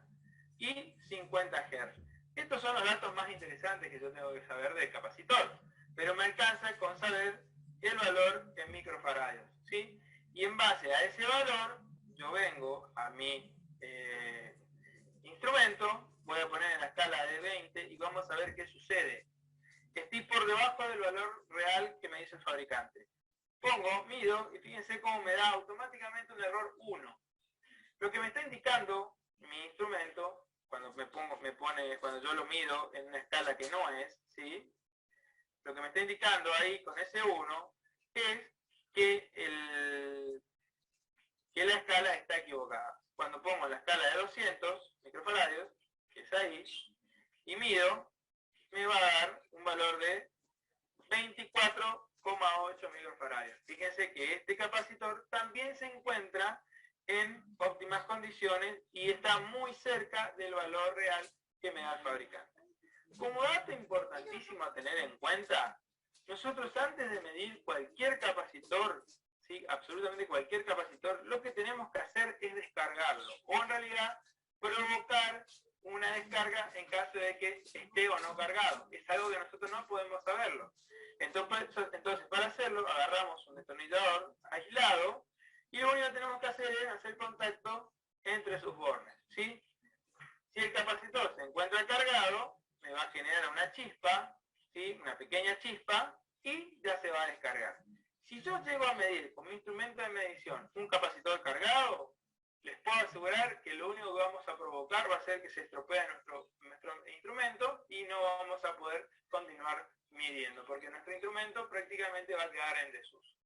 y 50 Hz. Estos son los datos más interesantes que yo tengo que saber del capacitor, pero me alcanza con saber el valor en microfaradios, ¿sí? Y en base a ese valor, yo vengo a mi instrumento, voy a poner en la escala de 20 y vamos a ver qué sucede. Estoy por debajo del valor real que me dice el fabricante. Pongo, mido y fíjense cómo me da automáticamente un error 1. Lo que me está indicando mi instrumento, cuando cuando yo lo mido en una escala que no es, ¿sí? Lo que me está indicando ahí con ese 1 es que la escala está equivocada. Cuando pongo la escala de 200 microfaradios, que es ahí, y mido, me va a dar un valor de 24,8 microfaradios. Fíjense que este capacitor también se encuentra en óptimas condiciones y está muy cerca del valor real que me da el fabricante. Como dato importantísimo a tener en cuenta, nosotros antes de medir cualquier capacitor, ¿sí? Absolutamente cualquier capacitor, lo que tenemos que hacer es descargarlo, o en realidad provocar una descarga en caso de que esté o no cargado. Es algo que nosotros no podemos saberlo. Entonces para hacerlo, agarramos un destornillador aislado y lo único que tenemos que hacer es hacer contacto entre sus bornes, ¿sí? Si el capacitor se encuentra cargado, me va a generar una chispa, ¿sí? Una pequeña chispa, y ya se va a descargar. Si yo llego a medir con mi instrumento de medición un capacitor cargado, les puedo asegurar que lo único que vamos a provocar va a ser que se estropee nuestro instrumento y no vamos a poder continuar midiendo, porque nuestro instrumento prácticamente va a quedar en desuso.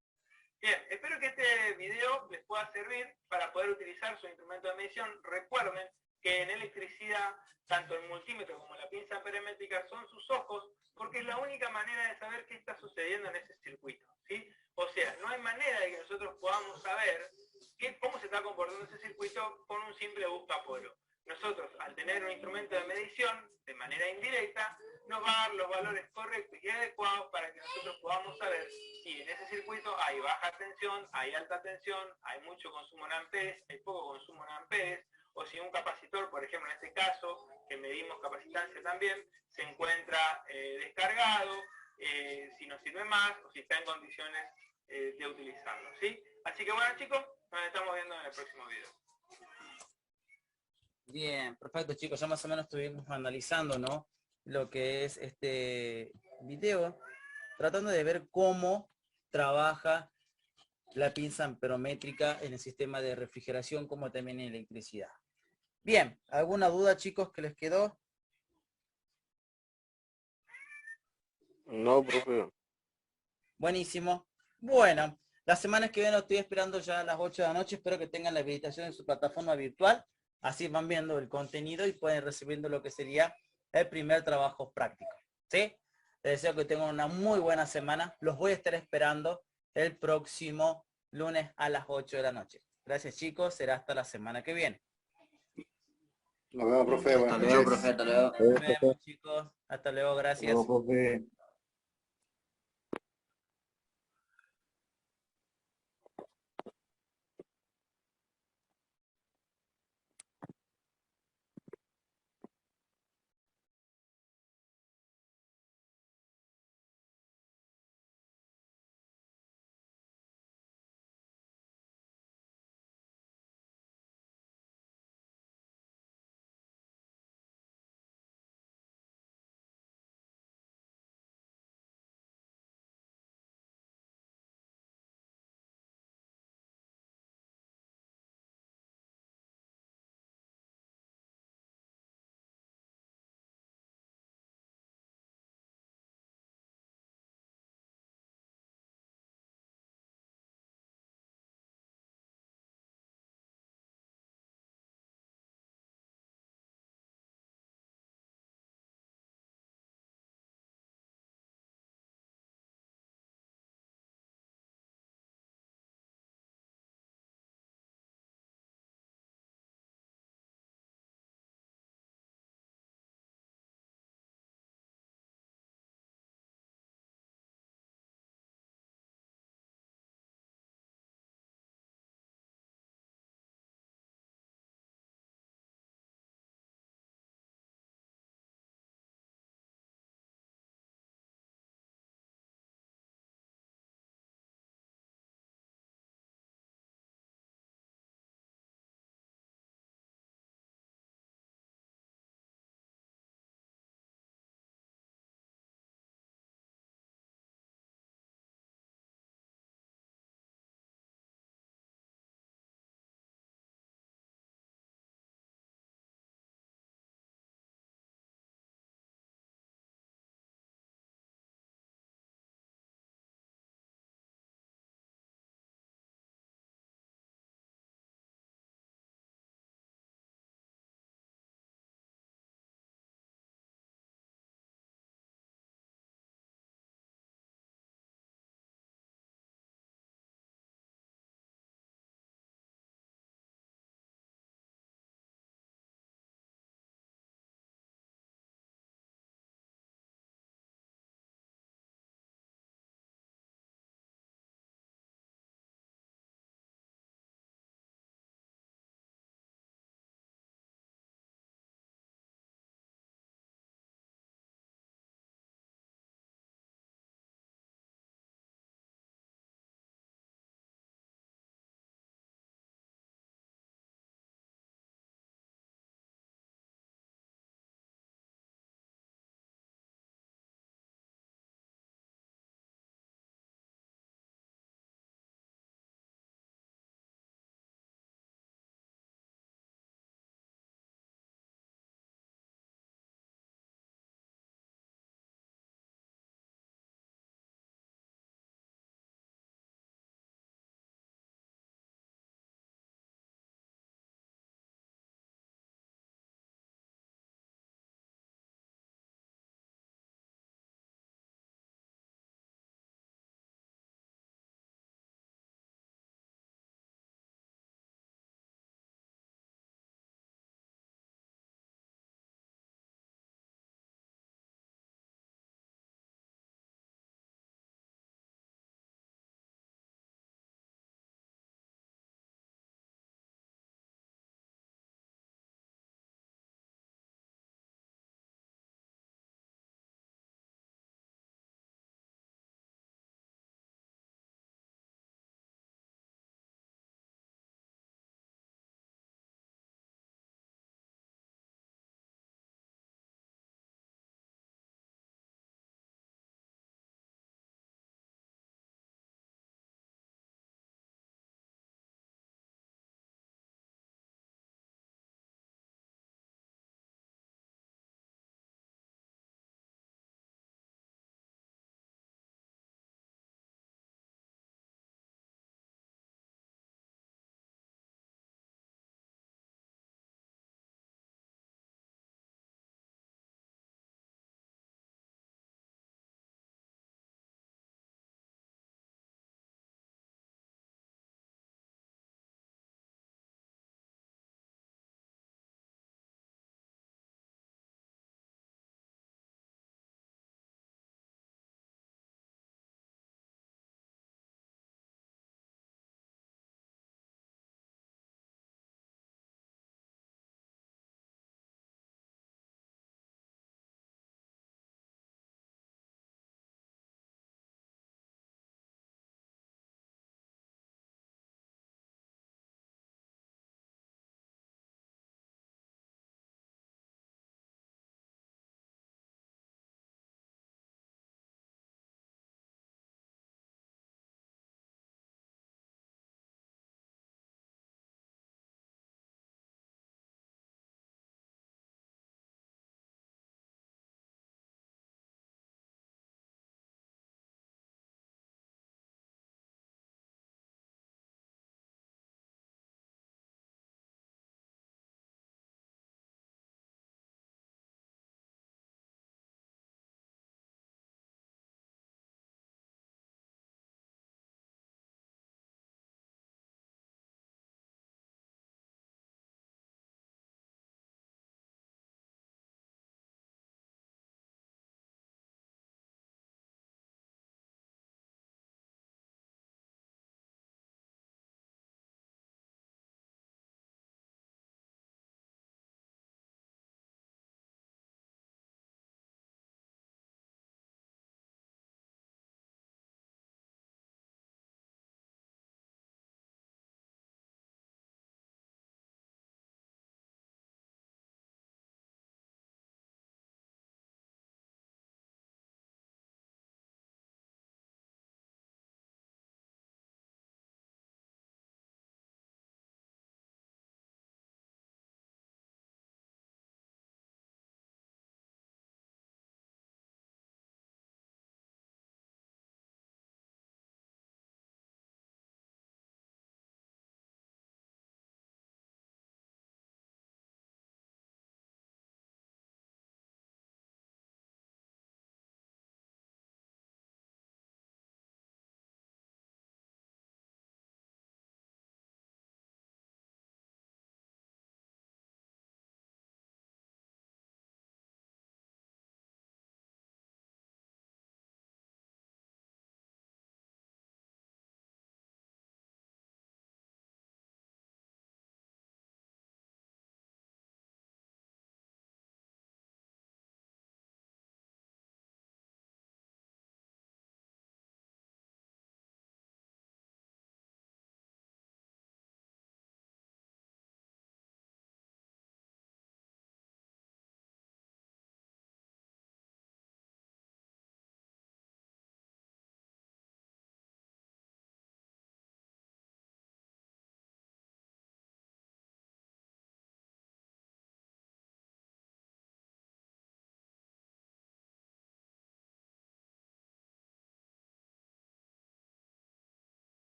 Bien, espero que este video les pueda servir para poder utilizar su instrumento de medición. Recuerden que en electricidad, tanto el multímetro como la pinza amperométrica son sus ojos, porque es la única manera de saber qué está sucediendo en ese circuito, ¿sí? O sea, no hay manera de que nosotros podamos saber cómo se está comportando ese circuito con un simple buscapolo. Nosotros, al tener un instrumento de medición, de manera indirecta, nos va a dar los valores correctos y adecuados para que nosotros podamos saber si en ese circuito hay baja tensión, hay alta tensión, hay mucho consumo en amperes, hay poco consumo en amperes, o si un capacitor, por ejemplo en este caso, que medimos capacitancia también, se encuentra descargado, si nos sirve más o si está en condiciones de utilizarlo, ¿sí? Así que bueno chicos, nos estamos viendo en el próximo video. Bien, perfecto chicos, ya más o menos estuvimos analizando, ¿no? Lo que es este video, tratando de ver cómo trabaja la pinza amperométrica en el sistema de refrigeración como también en electricidad. Bien, ¿alguna duda chicos que les quedó? No, profe. Buenísimo. Bueno, la semana que viene estoy esperando ya a las 8 de la noche, espero que tengan la habilitación en su plataforma virtual, así van viendo el contenido y pueden recibiendo lo que sería el primer trabajo práctico, ¿sí? Les deseo que tengan una muy buena semana, los voy a estar esperando el próximo lunes a las 8 de la noche. Gracias chicos, será hasta la semana que viene. Nos vemos, profe. Buenas Hasta luego, noches. profe, hasta luego. Nos vemos chicos, hasta luego, gracias. Profe.